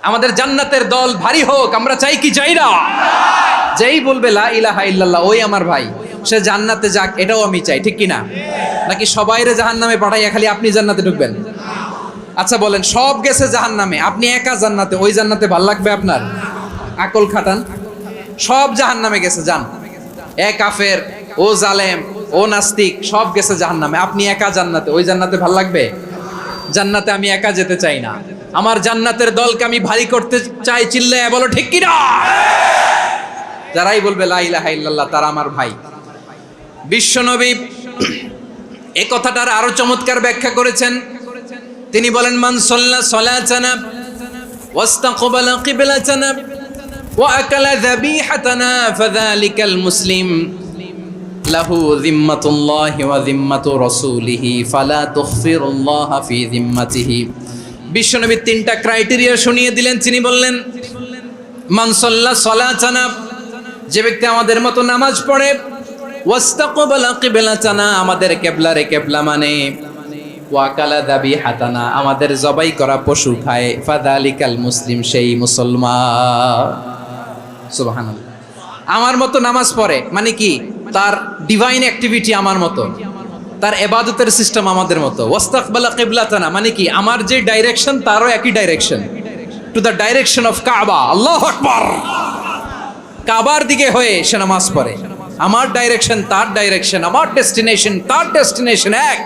আমাদের জান্নাতের দল ভারী হোক, আমরা চাই কি চাই না? যেই বলবে লা ইলাহা ইল্লাল্লাহ ওই আমার ভাই, সে জান্নাতে যাক, এটাও আমি চাই, ঠিক কি না? নাকি সবাইরে জাহান্নামে পাঠাইয়া খালি আপনি জান্নাতে ঢুকবেন? আচ্ছা বলেন, সব গেছে জাহান্নামে, আপনি একা জান্নাতে, ওই জান্নাতে ভাল লাগবে আপনার? আকল খাটান। সব জাহান্নামে গেছে, যান। এ কাফের, ও জালেম, ও নাস্তিক, সব গেছে জাহান্নামে, আপনি একা জান্নাতে, ওই জান্নাতে ভাল লাগবে? জান্নাতে আমি একা যেতে চাই না, আমার জান্নাতের দলকে আমি ভারী করতে চাই। চিল্লায় বলো ঠিক কি না? যারাই বলবে লা ইলাহা ইল্লাল্লাহ তারা আমার ভাই। বিশ্বনবী এই কথাটার আরো চমৎকার ব্যাখ্যা করেছেন। তিনি বলেন, মান সাল্লা সালাতানা ওয়াস্তাকবালা কিবলাতানা ওয়া আকালা যাবিহাতানা ফাযালিকাল মুসলিম লাহু যিম্মাতুল্লাহি ওয়া যিম্মাতু রাসূলিহি ফালা তুখফিরুল্লাহ ফি যিম্মাতিহি। বিশ্বনবী তিনটা ক্রাইটেরিয়া শুনিয়ে দিলেন। তিনি বললেন, মান সাল্লা সালাতানা, যে ব্যক্তি আমাদের মতো নামাজ পড়ে, ওয়াস্তাকবালা কিবলাতানা, আমাদের কিবলারে কিবলা মানে, ওয়াকালা যাবিহাতানা, আমাদের জবাই করা পশু খায়, ফাযালিকাল মুসলিম, সেই মুসলমান। সুবহানাল্লাহ। আমার মতো নামাজ পড়ে মানে কি? তার ডিভাইন অ্যাক্টিভিটি আমার মতো, তার ইবাদতের সিস্টেম আমাদের মতো। ওয়াস্তাকবালা কিবলাতানা মানে কি? আমার যে ডাইরেকশন তারও একই direction, to the direction of কাবা। আল্লাহু আকবার। কাবার দিকে হয়ে সে নামাজ পড়ে, আমার ডাইরেকশন তার ডাইরেকশন, আমার ডেস্টিনেশন তার ডেস্টিনেশন এক।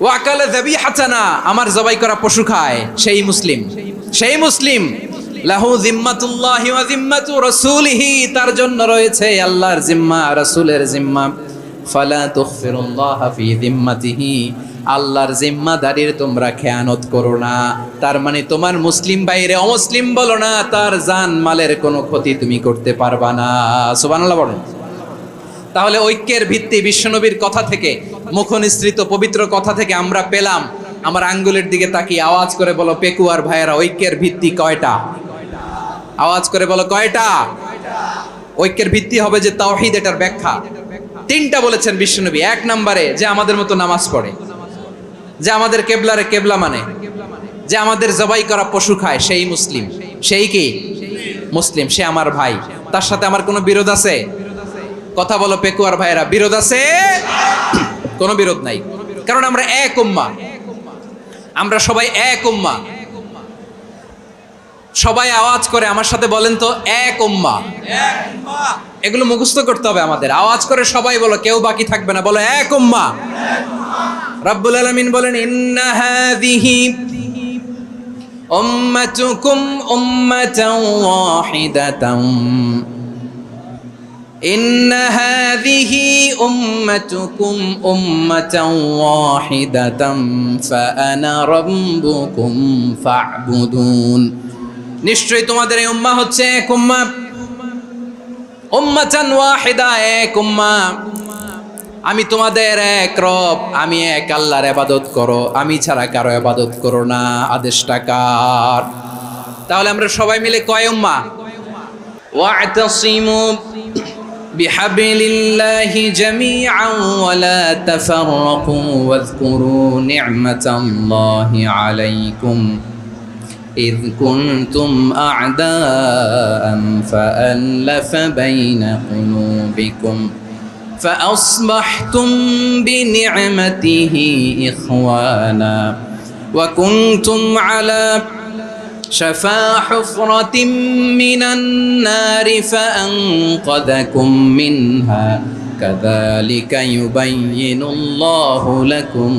ওয়াকালা যাবিহাতানা, আমার জবাই করা পশু খায়, সেই মুসলিম, সেই মুসলিম। লাহু যিম্মাতুল্লাহি ওয়া যিম্মাতু রাসূলিহি, তার জন্য রয়েছে আল্লাহর জিম্মা, রাসূলের জিম্মা। ফালা তুখফিরুল্লাহ ফি যিম্মাতিহি, আল্লাহর জিম্মাদারির তোমরা খেয়ানত করো না। তার মানে তোমার মুসলিম বাইরে অমুসলিম বলো না, তার জান মালের কোনো ক্ষতি তুমি করতে পারবা না। সুবহানাল্লাহ বলেন। তাহলে ঐক্যের ভিত্তি বিশ্বনবীর কথা থেকে, মুখনিসৃত পবিত্র কথা থেকে আমরা পেলাম। আমার আঙ্গুলের দিকে তাকিয়ে আওয়াজ করে বলো পেকুয়ার ভাইয়েরা, ঐক্যের ভিত্তি কয়টা? আওয়াজ করে বলো কয়টা? ঐক্যের ভিত্তি হবে যে তাওহীদ, এটার ব্যাখ্যা তিনটা বলেছেন বিশ্বনবী। এক নম্বরে, যে আমাদের মতো নামাজ পড়ে, যে আমাদের কেবলারে কেবলা মানে, যে আমাদের জবাই করা পশু খায়, সেই মুসলিম। সেই কি মুসলিম? সে আমার ভাই। তার সাথে আমার কোনো বিরোধ আছে? কথা বলো পেকুয়ার ভাইয়েরা, বিরোধ আছে? কোনো বিরোধ নাই, কারণ আমরা এক উম্মাহ, আমরা সবাই এক উম্মাহ। সবাই আওয়াজ করে আমার সাথে বলেন তো, এক উম্মাহ। এগুলো মুখস্থ করতে হবে আমাদের। আওয়াজ করে সবাই বলো, কেউ বাকি থাকবে না, বলো এক উম্মাহ। রব্বুল আলামিন বলেন, ইন্না হাযিহি উম্মাতুকুম উম্মাতান ওয়াহিদাতান, ইন্না হাযিহি উম্মাতুকুম উম্মাতান ওয়াহিদাতান ফাআনা রাব্বুকুম ফা'বুদুন। নিশ্চয়ই তোমাদের এই উম্মাহ হচ্ছে এক উম্মাহ, উম্মাতান ওয়াহিদা, এক উম্মাহ। আমি তোমাদের এক রব, আমি এক আল্লাহর ইবাদত করো, আমি ছাড়া কারো ইবাদত করো না। আদেশটা কার? তাহলে আমরা সবাই মিলে কয় উম্মাহ? ওয়া'তাসিমু বিহাবলিল্লাহি জামিআন ওয়া লা তাফাররাকু ওয়াযকুরু নি'মাতাল্লাহি আলাইকুম إذ كنتم أعداء فألف بين قلوبكم فأصبحتم بنعمته إخوانا وكنتم على شفا حفرة من النار فأنقذكم منها كذلك يبين الله لكم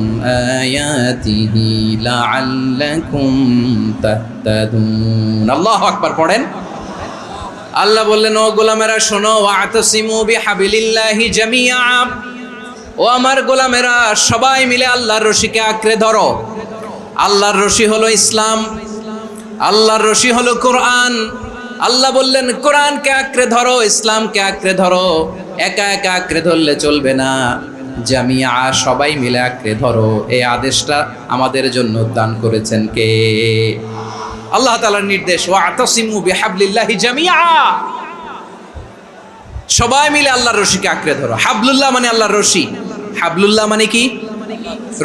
آياته لعلكم تهتدون। আল্লাহু আকবার পড়েন। আল্লাহ বললেন, ও গোলামেরা শোনো, ওয়া'তাসিমু বিহাবলিল্লাহি জামিআ, ও আমার গোলামেরা সবাই মিলে আল্লাহর রশিকে আঁকড়ে ধরো। আল্লাহর রশি হলো ইসলাম, আল্লাহর রশি হলো কোরআন। আল্লাহ বললেন, কোরআনকে আঁকড়ে ধরো, ইসলামকে আঁকড়ে ধরো। একা একা আঁকড়ে ধরলে চলবে না, জামিআ, সবাই মিলে আঁকড়ে ধরো। এই আদেশটা আমাদের জন্য দান করেছেন কে? আল্লাহ তাআলার নির্দেশ, ওয়া'তাসিমু বিহাবলিল্লাহি জামিআ, সবাই মিলে আল্লাহর রশিকে আঁকড়ে ধরো। হাবলুল্লাহ মানে আল্লাহর রশি। হাবলুল্লাহ মানে কি?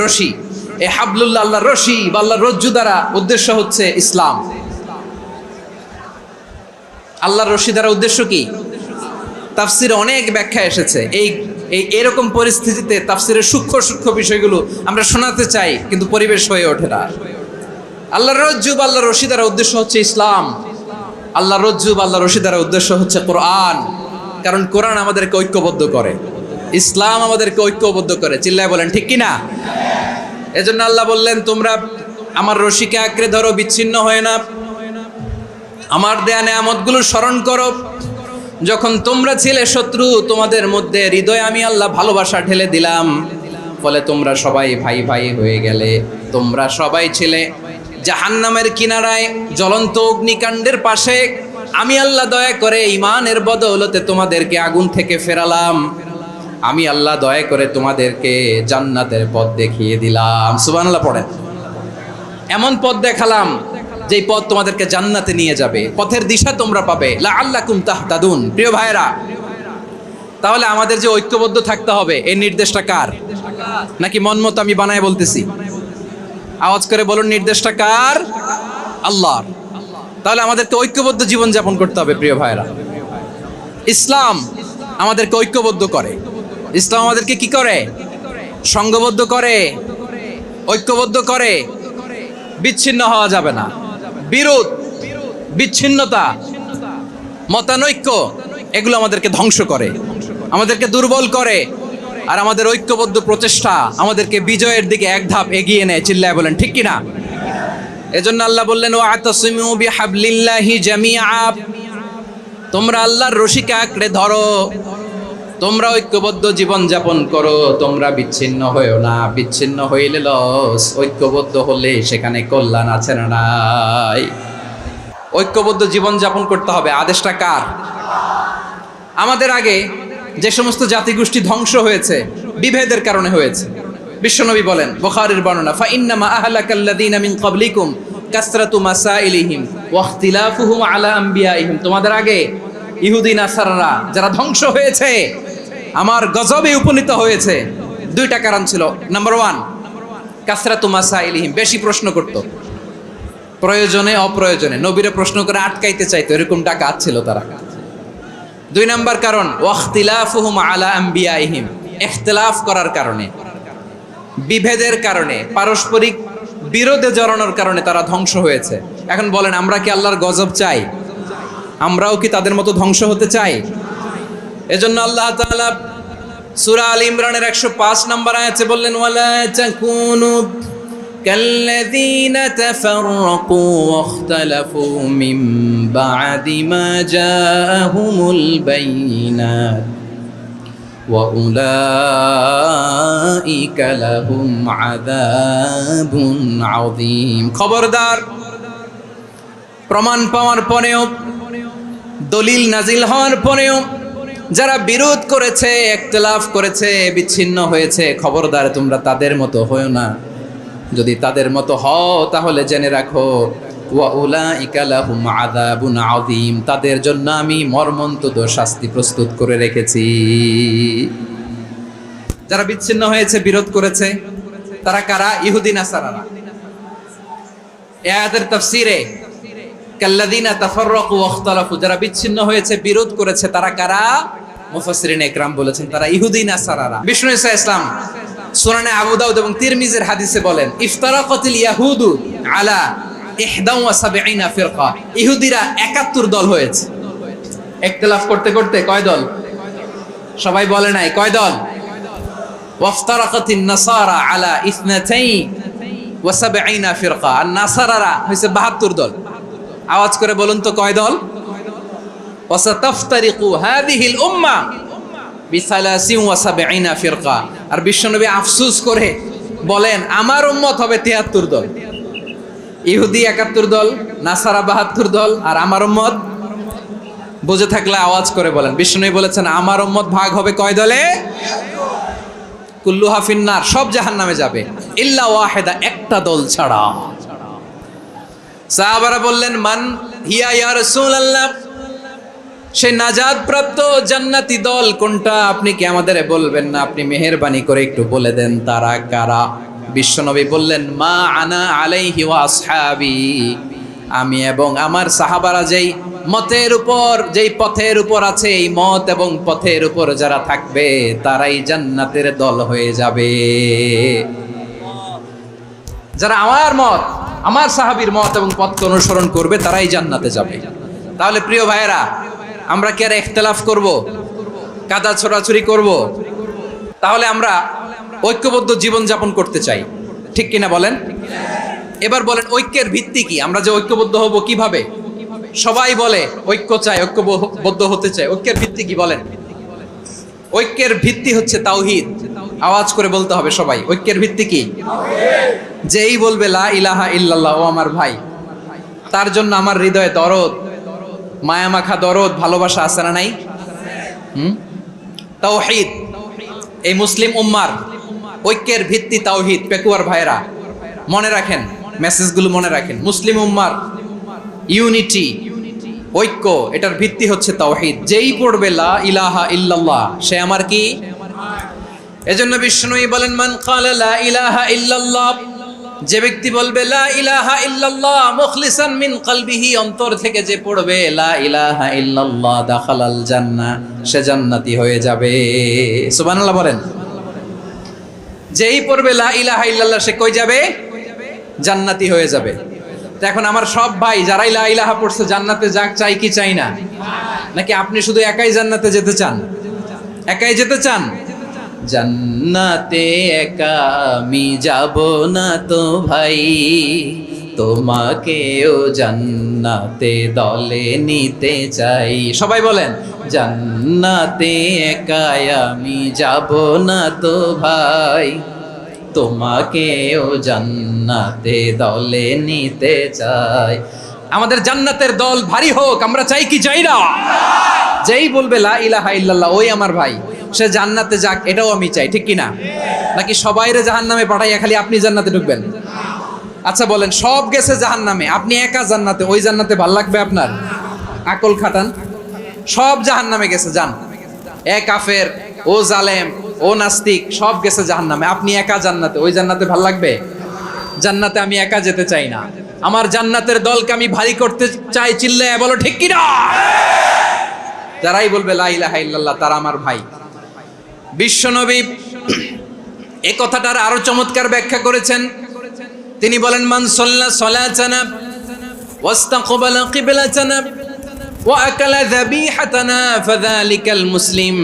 রশি। এই হাবলুল্লাহ আল্লাহর রশি বা আল্লাহর রজ্জু দ্বারা উদ্দেশ্য হচ্ছে ইসলাম। আল্লাহর রশি দ্বারা উদ্দেশ্য কি? তাফসিরে অনেক ব্যাখ্যা এসেছে। এরকম পরিস্থিতিতে তাফসিরের সূক্ষ্ম সূক্ষ্ম বিষয়গুলো আমরা শোনাতে চাই, কিন্তু পরিবেশ হয়ে ওঠে না। আল্লাহর রজ্জু বা আল্লাহর রশি দ্বারা উদ্দেশ্য হচ্ছে ইসলাম। আল্লাহর রজ্জু বা আল্লাহর রশি দ্বারা উদ্দেশ্য হচ্ছে কোরআন, কারণ কোরআন আমাদেরকে ঐক্যবদ্ধ করে, ইসলাম আমাদেরকে ঐক্যবদ্ধ করে। চিল্লায় বলেন ঠিক কি না? এজন্য আল্লাহ বললেন, তোমরা আমার রশিকে আঁকড়ে ধরো, বিচ্ছিন্ন হয়ে না, আমার দেয়া নেয়ামতগুলো স্মরণ করো। যখন তোমরা ছিলে শত্রু, তোমাদের মধ্যে হৃদয়ে আমি আল্লাহ ভালোবাসা ঢেলে দিলাম, ফলে তোমরা সবাই ভাই ভাই হয়ে গেলে। তোমরা সবাই ছিলে জাহান্নামের কিনারায়, জ্বলন্ত অগ্নিকাণ্ডের পাশে। আমি আল্লাহ দয়া করে ঈমানের বদৌলতে তোমাদেরকে আগুন থেকে ফেরালাম। আমি আল্লাহ দয়া করে তোমাদেরকে জান্নাতের পথ দেখিয়ে দিলাম। সুবহানাল্লাহ পড়েন। এমন পথ দেখালাম যেই পথ তোমাদেরকে জান্নাতে নিয়ে যাবে, পথের দিশা তোমরা পাবে। লাআল্লাকুম তাহতাদুন। প্রিয় ভাইরা, তাহলে আমাদের যে ঐক্যবদ্ধ থাকতে হবে, এই নির্দেশটা কার? নাকি মন মতো আমি বানায় বলতেছি? আওয়াজ করে বলুন, নির্দেশটা কার? আল্লাহর। তাহলে আমাদেরকে ঐক্যবদ্ধ জীবন যাপন করতে হবে। প্রিয় ভাইরা, ইসলাম আমাদেরকে ঐক্যবদ্ধ করে। ইসলাম আমাদেরকে কি করে? সংঘবদ্ধ করে, ঐক্যবদ্ধ করে। বিচ্ছিন্ন হওয়া যাবে না। বিরোধ, বিচ্ছিন্নতা, মতানৈক্য, এগুলো আমাদেরকে ধ্বংস করে, আমাদেরকে দুর্বল করে। আর আমাদের ঐক্যবদ্ধ প্রচেষ্টা আমাদেরকে বিজয়ের দিকে এক ধাপ এগিয়ে নেয়। চিল্লায় বলেন ঠিক কিনা? এজন্য আল্লাহ বললেন, ওয়াতাসিমু বিহাবলিল্লাহি জামিআ। তোমরা আল্লাহর রশিকে আঁকড়ে ধরো, তোমরা ঐক্যবদ্ধ জীবন যাপন করো, তোমরা বিচ্ছিন্ন হয়েও না। বিচ্ছিন্ন হইলে লস, ঐক্যবদ্ধ হলে সেখানে কল্যাণ আছে না নাই? ঐক্যবদ্ধ জীবন যাপন করতে হবে। আদেশটা কার? আমাদের আগে যে সমস্ত জাতিগোষ্ঠী ধ্বংস হয়েছে, বিভেদের কারণে হয়েছে। বিশ্বনবী বলেন, বুখারীর বর্ণনা, ফাইন্নামা আহলাকাল্লাযীনা মিন ক্বাবলিকুম কাসরাতু মাসাইলিহিম ওয়া ইখতিলাফুহুম আলা আম্বিয়াইহিম। তোমাদের আগে ইহুদি নাসারারা যারা ধ্বংস হয়েছে, আমার গজবে উপনীত হয়েছে, দুইটা কারণ ছিল। নাম্বার 1, কাসরাতু মাসাইলিহিম, বেশি প্রশ্ন করত, প্রয়োজনে অপ্রয়োজনে নবীরে প্রশ্ন করে আটকাইতে চাইতো, এরকম ডাকাত ছিল তারা। 2 নাম্বার কারণ, ওয়াখতিলাফুহুম আলা আম্বিয়াইহিম, ইখতিলাফ করার কারণে, বিভেদের কারণে, পারস্পরিক বিরোধে জড়ানোর কারণে তারা ধ্বংস হয়েছে। এখন বলেন, আমরা কি আল্লাহর গজব চাই? আমরাও কি তাদের মতো ধ্বংস হতে চাই? এজন্য আল্লাহ তাআলা সূরা আল ইমরানের 105 নম্বর আয়াতে বললেন, ওয়ালা তাকুনু কাল্লাযীনা তাফাররাকু ওয়াখতালাফু মিন বা'দি মা জাআহুমুল বাইয়িনাত ওয়া উলাইকা লাহুম আযাবুন আযীম। খবরদার, প্রমাণ পাওয়ার পরেও, দলিল নাজিল হওয়ার পরেও যারা বিরোধ করেছে, ইখতিলাফ করেছে, বিচ্ছিন্ন হয়েছে, খবরদার তোমরা তাদের মতো হয়ো না। যদি তাদের মতো হও তাহলে জেনে রাখো, ওয়া উলাইকা লাহুম আযাবুন আযীম, তাদের জন্য আমি মর্মন্তুদ শাস্তি প্রস্তুত করে রেখেছি। যারা বিচ্ছিন্ন হয়েছে, বিরোধ করেছে, তারা কারা? ইহুদি নাসারারা। এই আয়াতের তাফসীরে কাল্লাযীনা তাফাররাকু ওয়াখতালাফু, যারা বিচ্ছিন্ন হয়েছে, বিরোধ করেছে, তারা কারা? মুফাসসিরিনে ইকরাম বলেছেন তারা ইহুদি নাসারারা। বিষ্ণু ঈসা ইসলাম সুনানে আবু দাউদ এবং তিরমিজির হাদিসে বলেন, ইফতারাকাতিল ইয়াহুদু আলা 71 ফিরকা, ইহুদিরা 71 দল হয়েছে। ইখতিলাফ করতে করতে কয় দল? সবাই বলে নাই, কয় দল? ওয়াফতারাকাতিন নাসারা আলা 72 ফিরকা, আর নাসারারা হইছে 72 দল। আওয়াজ করে বলুন তো, কয় দল? ওয়াসাতাফতারিকু হাযিহিল উম্মাহ বি73 ফিরকা। আর বিশ্বনবী আফসোস করে বলেন, আমার উম্মত হবে 73 দল। ইহুদি 71 দল, নাসারা 72 দল, আর আমার উম্মত, বুঝে থাকলে আওয়াজ করে বলেন। বিশ্বনবী বলেছেন, আমার উম্মত ভাগ হবে কয় দলে? কুল্লুহা ফিন্নার, সব জাহান্নামে যাবে, ইল্লা ওয়াহিদা, একটা দল ছাড়া। সাহাবারা বললেন, মান হিয়া ইয়া রাসূলুল্লাহ, সেই নাজাত প্রাপ্ত জান্নাতি দল কোনটা? আপনি কি আমাদের বলবেন না? আপনি মেহেরবানি করে একটু বলে দেন তারা কারা। বিশ্বনবী বললেন, মা আনা আলাইহি ওয়া আসহাবি, আমি এবং আমার সাহাবারা যেই মতের উপর, যেই পথের উপর আছে, এই মত এবং পথের উপর যারা থাকবে তারাই জান্নাতের দল হয়ে যাবে। যারা আমার মত, আমার সাহাবীর মত এবং পথকে অনুসরণ করবে তারাই জান্নাতে যাবে। তাহলে প্রিয় ভাইয়েরা, আমরা কি আর ইখতিলাফ করব, কাদা ছোড়াছুরি করব? তাহলে আমরা ঐক্যবদ্ধ জীবন যাপন করতে চাই, ঠিক কিনা বলেন? এবার বলেন, ঐক্যের ভিত্তি কি? আমরা যে ঐক্যবদ্ধ হব কিভাবে? সবাই বলে ঐক্য চাই, ঐক্যবদ্ধ হতে চাই। ঐক্যের ভিত্তি কি বলেন? ঐক্যের ভিত্তি হচ্ছে তাওহীদ। আওয়াজ করে বলতে হবে সবাই, ঐক্যের ভিত্তি কি? যেই বলবে লা ইলাহা ইল্লাল্লাহ, ও আমার ভাই, তার জন্য আমার হৃদয়ে দরদ, মায়ামাখা দরদ, ভালোবাসা আছে না নাই? তাওহীদ। এই মুসলিম উম্মার ঐক্যের ভিত্তি তাওহীদ। পেকুয়ার ভাইরা মনে রাখেন, মেসেজগুলো মনে রাখেন। মুসলিম উম্মার ইউনিটি, ঐক্য, এটার ভিত্তি হচ্ছে তাওহীদ। যেই পড়বে লা ইলাহা ইল্লাল্লাহ, সে আমার কি? এজন্য বিষ্ণুই বলেন, মান ক্বালা লা ইলাহা ইল্লাল্লাহ, যে ব্যক্তি বলবে লা ইলাহা ইল্লাল্লাহ মুখলিসান মিন কলবিহি, অন্তর থেকে যে পড়বে লা ইলাহা ইল্লাল্লাহ, দাখালাল জান্নাহ, সে জান্নাতি হয়ে যাবে। সুবহানাল্লাহ বলেন। যেই পড়বে লা ইলাহা ইল্লাল্লাহ, সে কই যাবে? জান্নাতি হয়ে যাবে। তো এখন আমার সব ভাই যারাই লা ইলাহা পড়ছে জান্নাতে যাক, চাই কি চাই না? নাকি আপনি শুধু একাই জান্নাতে যেতে চান? একাই যেতে চান? জান্নাতে একা আমি যাব না তো ভাই, তোমাকেও জান্নাতে দলে নিতে চাই। সবাই বলেন, জান্নাতে একা আমি যাব না তো ভাই, তোমাকেও জান্নাতে দলে নিতে চাই। আমাদের জান্নাতের দল ভারী হোক, আমরা চাই কি চাই না? যেই বলবে লা ইলাহা ইল্লাল্লাহ, ওই আমার ভাই, সে জান্নাতে যাক, এটাও আমি চাই, ঠিক কিনা? নাকি সবাইরে জাহান্নামে পাঠাইয়া খালি আপনি জান্নাতে ঢুকবেন? আচ্ছা বলেন, সব গেছে জাহান্নামে, আপনি একা জান্নাতে, ওই জান্নাতে ভাল লাগবে আপনার? আকল খাটান। সব জাহান্নামে গেছে, যান। এ কাফের, ও জালেম, ও নাস্তিক, সব গেছে জাহান্নামে, আপনি একা জান্নাতে, ওই জান্নাতে ভাল লাগবে? জান্নাতে আমি একা যেতে চাই না, আমার জান্নাতের দলকে আমি ভারী করতে চাই। চিল্লায় বলো ঠিক কিনা? যারাই বলবে লা ইলাহা ইল্লাল্লাহ, তারা আমার ভাই। বিশ্বনবী এই কথাটার আরো চমৎকার ব্যাখ্যা করেছেন। তিনি বলেন, মান সাল্লা সালাতানা ওয়াস্তাকবালা কিবলাতানা ওয়া আকালা যাবিহাতানা ফাযালিকাল মুসলিম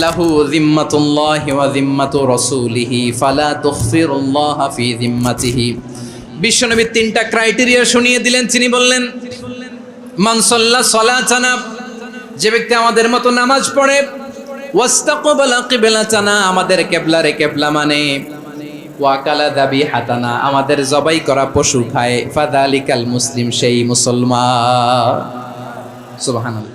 লাহু যিম্মাতুল্লাহি ওয়া যিম্মাতু রাসূলিহি ফালা তুখফিরুল্লাহা ফি যিম্মাতিহি। বিশ্বনবী তিনটা ক্রাইটেরিয়া শুনিয়ে দিলেন। তিনি বললেন, মান সাল্লা সালাতানা, যে ব্যক্তি আমাদের মতো নামাজ পড়ে, ওয়াস্তাকবালা কিবলাতানা, আমাদের কিবলারে কিবলা মানে, ওয়া আকালা যাবিহাতানা, আমাদের জবাই করা পশু খায়, ফাযালিকাল মুসলিম, সেই মুসলমান। সুবহানাল্লাহ।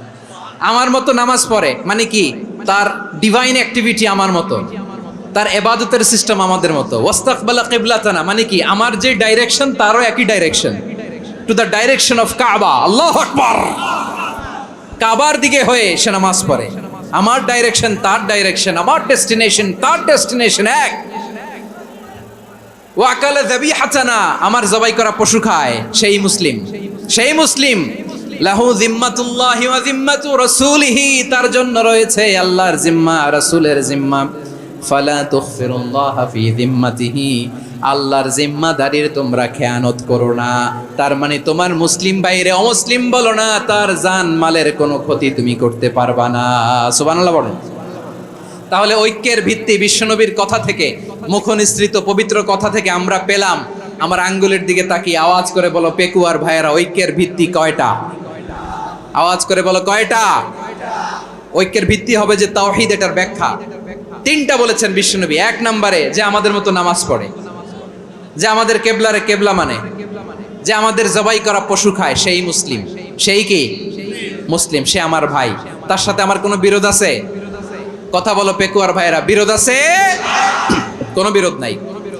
আমার মতো নামাজ পড়ে মানে কি? তার ডিভাইন অ্যাক্টিভিটি আমার মতো, তার ইবাদতের সিস্টেম আমাদের মতো। ওয়াস্তাকবালা কিবলাতানা মানে কি? আমার যে ডাইরেকশন তারও একই direction, to the direction of কাবা। আল্লাহু আকবার। কাবার দিকে হয়ে সে নামাজ পড়ে। আমার ডাইরেকশন তার ডাইরেকশন, আমার ডেস্টিনেশন তার ডেস্টিনেশন এক। ওয়া আকালা যাবিহাতানা, আমার জবাই করা পশু খায়, সেই মুসলিম। সেই মুসলিম। লাহু যিম্মাতুল্লাহি ওয়া যিম্মাতু রাসূলিহি, তার জন্য রয়েছে আল্লাহর জিম্মা, রাসূলের জিম্মা। ফালা তুখফিরুল্লাহা ফি যিম্মাতিহি, আল্লাহর জিম্মাদারির তোমরা খেয়ানত করো না। তার মানে তোমার মুসলিম বাইরে অমুসলিম বলো না, তার জান মালের কোনো ক্ষতি তুমি করতে পারবা না। সুবহানাল্লাহ বলেন। তাহলে ঐক্যের ভিত্তি বিশ্বনবীর কথা থেকে, মুখনিসৃত পবিত্র কথা থেকে আমরা পেলাম। আমার আঙ্গুলের দিকে তাকিয়ে আওয়াজ করে বলো পেকুয়ার ভাইয়েরা, ঐক্যের ভিত্তি কয়টা? আওয়াজ করে বলো কয়টা? ঐক্যের ভিত্তি হবে যে তাওহীদ, এটার ব্যাখ্যা তিনটা বলেছেন বিশ্বনবী। এক নম্বরে, যে আমাদের মতো নামাজ পড়ে, যে আমাদের কেবলারে কেবলা মানে, যে আমাদের জবাই করা পশু খায়, সেই মুসলিম। সেই কি? মুসলিম। সে আমার ভাই। তার সাথে আমার কোনো বিরোধ আছে? কথা বলো পেকুয়ার ভাইয়েরা, বিরোধ আছে? কোনো বিরোধ নাই,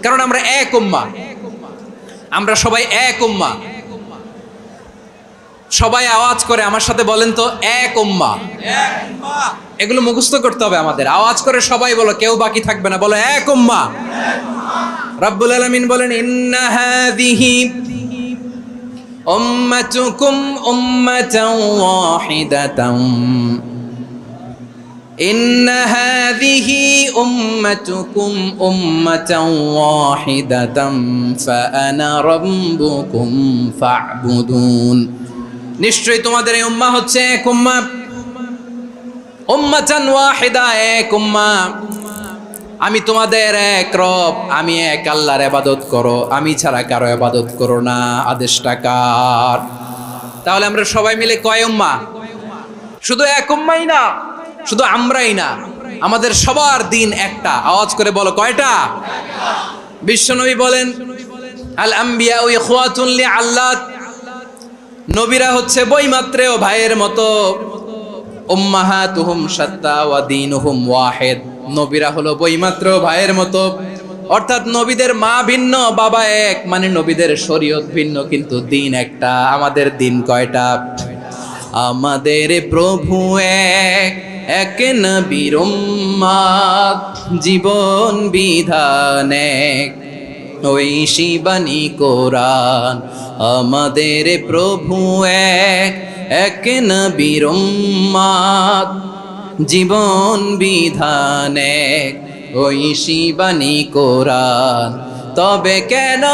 কারণ আমরা এক উম্মাহ, আমরা সবাই এক উম্মাহ। সবাই আওয়াজ করে আমার সাথে বলেন তো, এক উম্মাহ। এগুলো মুখস্থ করতে হবে আমাদের। আওয়াজ করে সবাই বলো, কেউ বাকি থাকবে না, বলো এক উম্মাহ। রব্বুল আলামিন বলেন ইন্না হাযিহি উম্মাতুকুম উম্মাতান ওয়াহিদাতান ইন্না হাযিহি উম্মাতুকুম উম্মাতান ওয়াহিদাতান ফাআনা রাব্বুকুম ফা'বুদুন। নিশ্চয়ই তোমাদের এই উম্মাহ হচ্ছে এক উম্মাহ, উম্মাতান ওয়াহিদা, এক উম্মাহ। আমি তোমাদের এক রব, আমি এক আল্লাহর ইবাদত করো, আমি ছাড়া কারো ইবাদত করো না। আদেশটা কার? তাহলে আমরা সবাই মিলে কয় উম্মাহ? শুধু এক উম্মাই না, শুধু আমরাই না, আমাদের সবার দিন একটা। আওয়াজ করে বলো কয়টা? বিশ্বনবী বলেন আল আম্বিয়া ইখওয়াতুন লিআল্লাত, নবীরা হচ্ছে বৈমাত্রেয় ভাইয়ের মতো। উম্মাহাতুহুম শাত্তা ওয়া দীনুহুম ওয়াহিদ, নবীরা হলো বৈমাত্রেয় ভাইয়ের মতো। অর্থাৎ নবীদের মা ভিন্ন, বাবা এক, মানে নবীদের শরীয়ত ভিন্ন, কিন্তু দিন একটা। আমাদের দিন কয়টা? আমাদের প্রভু এক, এক নবীর উম্মাত, জীবন বিধান এক, ঐশী বাণী কোরআন। আমাদের প্রভু এক, এক নবীর উম্মাত, জীবন বিধান এক, ঐশী বাণী কোরআন। তবে কেন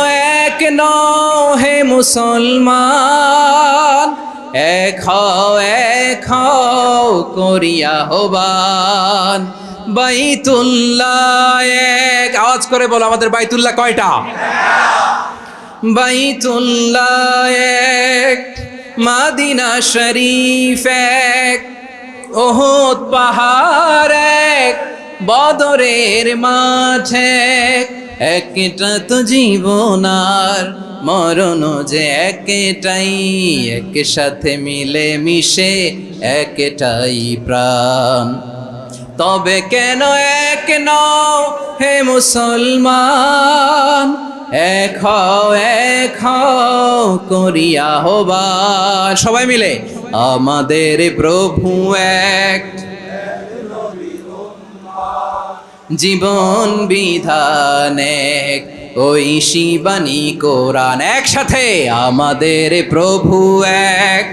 এক নও হে মুসলমান, এক হও করিয়া হবান। বাইতুল্লাহ এক, আওয়াজ করে বলো আমাদের বাইতুল্লাহ কয়টা? বাইতুল্লাহ এক, মাদিনা শরীফ এক, উহুদ পাহাড় এক, বদরের মাঠ এক। একটা তো জীবন আর মরণ যে একটাই, একসাথে মিলে মিশে একটাই প্রাণ। তবে কেন এক নও হে মুসলমান, এক হও করিয়া হবান। সবাই মিলে আমাদের প্রভু এক, জীবন বিধান এক, ঐশী বাণী কোরআন। একসাথে আমাদের প্রভু এক,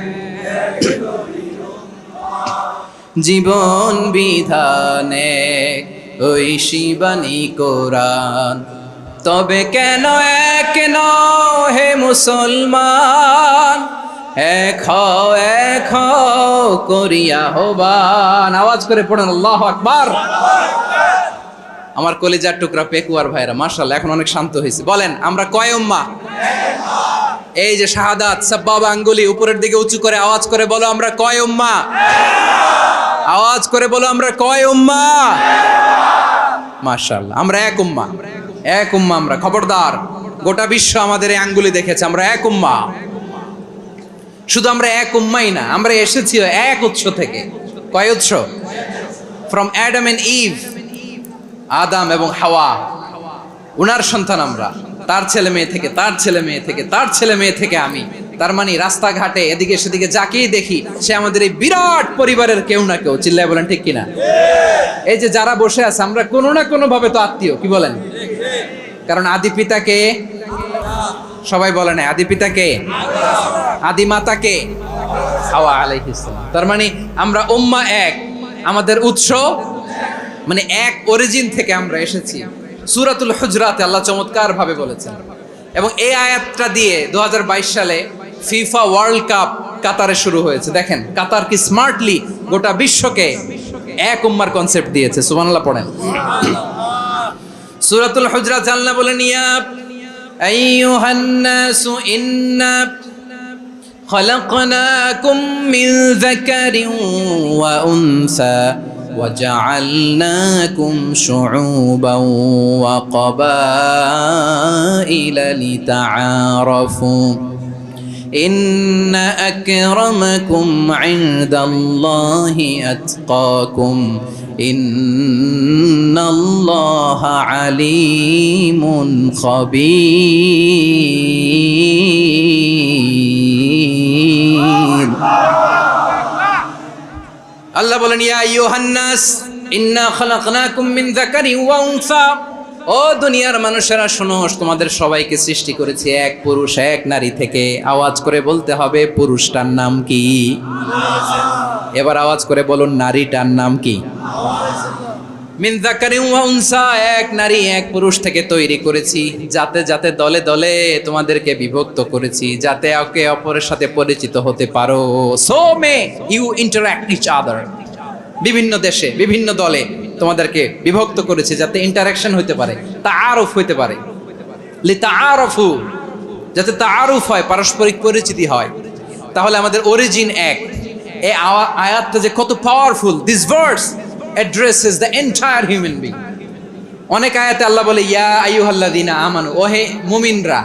জীবন বিধান এক, ঐশী বাণী কোরআন। তবে কেন এক নও হে মুসলমান, এক হও করিয়া হবান। আওয়াজ করে পড়েন আল্লাহু আকবার। আমার কলিজার টুকরা পেকুয়ার ভাইরা মাশাআল্লাহ এখন অনেক শান্ত হয়েছে। বলেন আমরা কয় উম্মাহ? এই যে শাহাদাত সাব্বাবা আঙ্গুলি উপরের দিকে উঁচু করে আওয়াজ করে বলো আমরা কয় উম্মাহ? আওয়াজ করে বলো আমরা কয় উম্মাহ? মাশাআল্লাহ আমরা এক উম্মাহ, এক উম্মাহ আমরা। খবরদার, গোটা বিশ্ব আমাদের এই আঙ্গুলি দেখেছে, আমরা এক উম্মাহ। শুধু আমরা এক উম্মাই না, আমরা এসেছি এক উৎস থেকে। কয় উৎস? ফ্রম অ্যাডাম এন্ড ইভ, আদম এবং হাওয়া, উনার সন্তান আমরা। তার ছেলে মেয়ে থেকে, তার ছেলে মেয়ে থেকে, তার ছেলে মেয়ে থেকে আমি। তার মানে রাস্তাঘাটে এদিকে সেদিকে যাকেই দেখি সে আমাদের এই বিরাট পরিবারের কেউ না কেউ। চিল্লায় বলেন ঠিক কিনা? এই যে যারা বসে আছে আমরা কোনো না কোনো ভাবে তো আত্মীয়, কি বলেন? কারণ আদি পিতাকে সবাই বলে না, আদি পিতাকে, আদি মাতাকে হাওয়া আলাইহিস সালাম। তার মানে আমরা উম্মাহ এক, আমাদের উৎস মানে এক অরিজিন থেকে আমরা এসেছি। সূরাতুল হুজরাতে আল্লাহ চমৎকার ভাবে বলেছেন, এবং এই আয়াতটা দিয়ে 2022 সালে ফিফা ওয়ার্ল্ড কাপ কাতারে শুরু হয়েছে। দেখেন কাতার কি স্মার্টলি গোটা বিশ্বকে এক উম্মার কনসেপ্ট দিয়েছে। সুবহানাল্লাহ পড়েন। সূরাতুল হুজরাত আল্লাহ বলেন ইয়া আইয়ুহান নাসু ইন্না খলাকনাকুম মিন যাকারিন ওয়া উনসা وجعلناكم شعوبا وقبائل لتعارفوا إن أكرمكم عند الله أتقاكم إن الله عليم خبير আল্লাহ বলেন ইয়া আইয়ুহান নাস ইন্না খালাকনাকুম মিন যাকারিন ওয়া উনসা ও দুনিয়ার মানুষেরা শোনো, তোমাদের সবাইকে সৃষ্টি করেছি এক পুরুষ এক নারী থেকে। আওয়াজ করে বলতে হবে পুরুষটার নাম কি? এবার আওয়াজ করে বলুন নারীটার নাম কি? মিন যাকারিন ওয়া উনসা, এক নারী এক পুরুষ থেকে তৈরি করেছি, যাতে যাতে দলে দলে তোমাদেরকে বিভক্ত করেছি, যাতে একে অপরের সাথে পরিচিত হতে পারো। So may you interact each other. বিভিন্ন দেশে বিভিন্ন দলে তোমাদেরকে বিভক্ত করেছে যাতে ইন্টারাকশন হতে পারে, তাআরুফ হতে পারে। লিতাআরফু, যাতে তাআরুফ হয়, পারস্পরিক পরিচিতি হয়। তাহলে আমাদের অরিজিন এক। এই আয়াতটা যে কত powerful! This verse addresses the entire human being. অনেক আয়াতে আল্লাহ বলে ইয়া আইয়ুহাল্লাযীনা আমানু, ওহে মুমিনরা।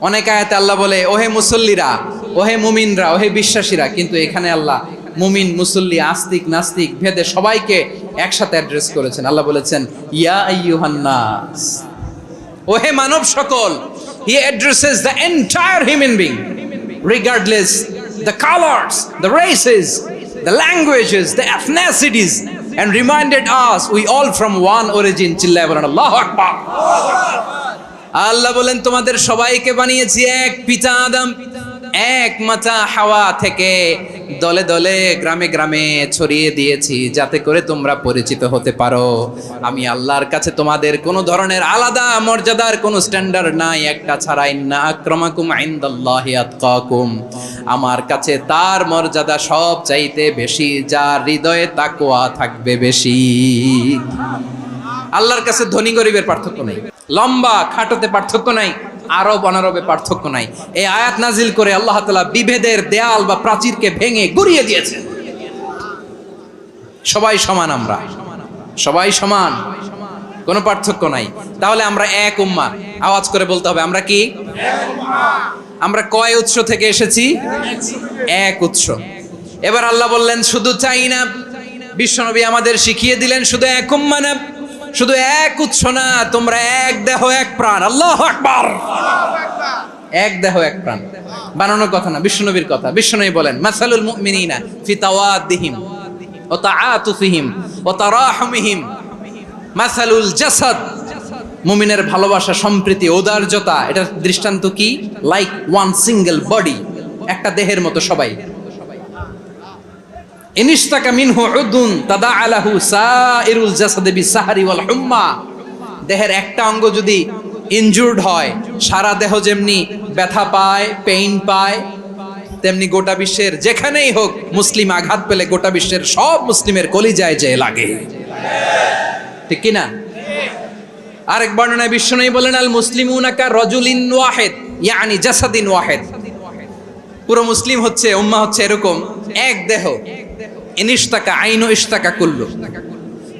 অনেক আয়াতে আল্লাহ বলে ওহে মুসল্লিরা, ওহে মুমিনরা, ওহে বিশ্বাসীরা। কিন্তু এখানে আল্লাহ মুমিন মুসল্লি আস্তিক নাস্তিক ভেদে সবাইকে একসাথে অ্যাড্রেস করেছেন। আল্লাহ বলেছেন ইয়া আইয়ুহান নাস, ওহে মানব সকল। He addresses the entire human being regardless the colors, the races, the languages, the ethnicities, and reminded us we all from one origin. চিল্লায় বলেন আল্লাহু আকবার। আল্লাহ বলেন তোমাদের সবাইকে বানিয়েছি এক পিতা আদম, এক মাতা হাওয়া থেকে, দলে দলে গ্রামে গ্রামে ছড়িয়ে দিয়েছি যাতে করে তোমরা পরিচিত হতে পারো। আমি আল্লাহর কাছে তোমাদের কোনো ধরনের আলাদা মর্যাদার কোনো স্ট্যান্ডার্ড নাই একটা ছাড়া। ইন্না আক্রামাকুম ইনদাল্লাহি আতকাকুম, আমার কাছে তার মর্যাদা সব চাইতে বেশি যার হৃদয়ে তাকওয়া থাকবে বেশি। আল্লাহর কাছে ধনী গরিবের পার্থক্য নাই, লম্বা খাটোতে পার্থক্য নাই, আরব অনারবে পার্থক্য নাই। এই আয়াত নাজিল করে আল্লাহ তাআলা বিভেদের দেয়াল বা প্রাচীরকে ভেঙে গুড়িয়ে দিয়েছেন। সবাই সমান, আমরা সবাই সমান, কোনো পার্থক্য নাই। তাহলে আমরা এক উম্মাহ। আওয়াজ করে বলতে হবে আমরা কি? আমরা কয় উৎস থেকে এসেছি? এক উৎস। এবার আল্লাহ বললেন শুধু চাই না, বিশ্বনবী আমাদের শিখিয়ে দিলেন শুধু এক উম্মাহ না, শুধু এক উৎস না, তোমরা এক দেহ এক প্রাণ। আল্লাহু আকবার। এক দেহ এক প্রাণ বানানোর কথা না, বিশ্বনবীর কথা। বিশ্বনবী বলেন মাসালুল মুমিনিনা ফি তাওয়াদ্দিহিম ওয়া তাআতুফিহিম ওয়া তারাহুমিহিম মাসালুল জাসাদ। মুমিনের ভালোবাসা, সম্প্রীতি, ঔদার্যতা, এটার দৃষ্টান্ত কি? লাইক ওয়ান সিঙ্গেল বডি, একটা দেহের মতো সবাই। ইনিশতাকা মিনহু উদুন তাদাআলাহু সাইরুল জাসাদি বিসাহরি ওয়াল হুম্মা। দেহের একটা অঙ্গ যদি ইনজুর্ড হয়, সারা দেহ যেমনি ব্যথা পায়, পেইন পায়, তেমনি গোটা বিশ্বের যেখানেই হোক মুসলিম আঘাত পেলে গোটা বিশ্বের সব মুসলিমের কলিজায় যে লাগে, ঠিক কি না? আরেক বর্ণনায় বিশ্বনবী বলেন আল মুসলিমুনা কা রাজুলিন ওয়াহিদ ইয়ানি জাসাদিন ওয়াহিদ। পুরো মুসলিম হচ্ছে, উম্মাহ হচ্ছে এরকম এক দেহ। ইনিশতাকা আইনু ইশতাকা কুল্লু,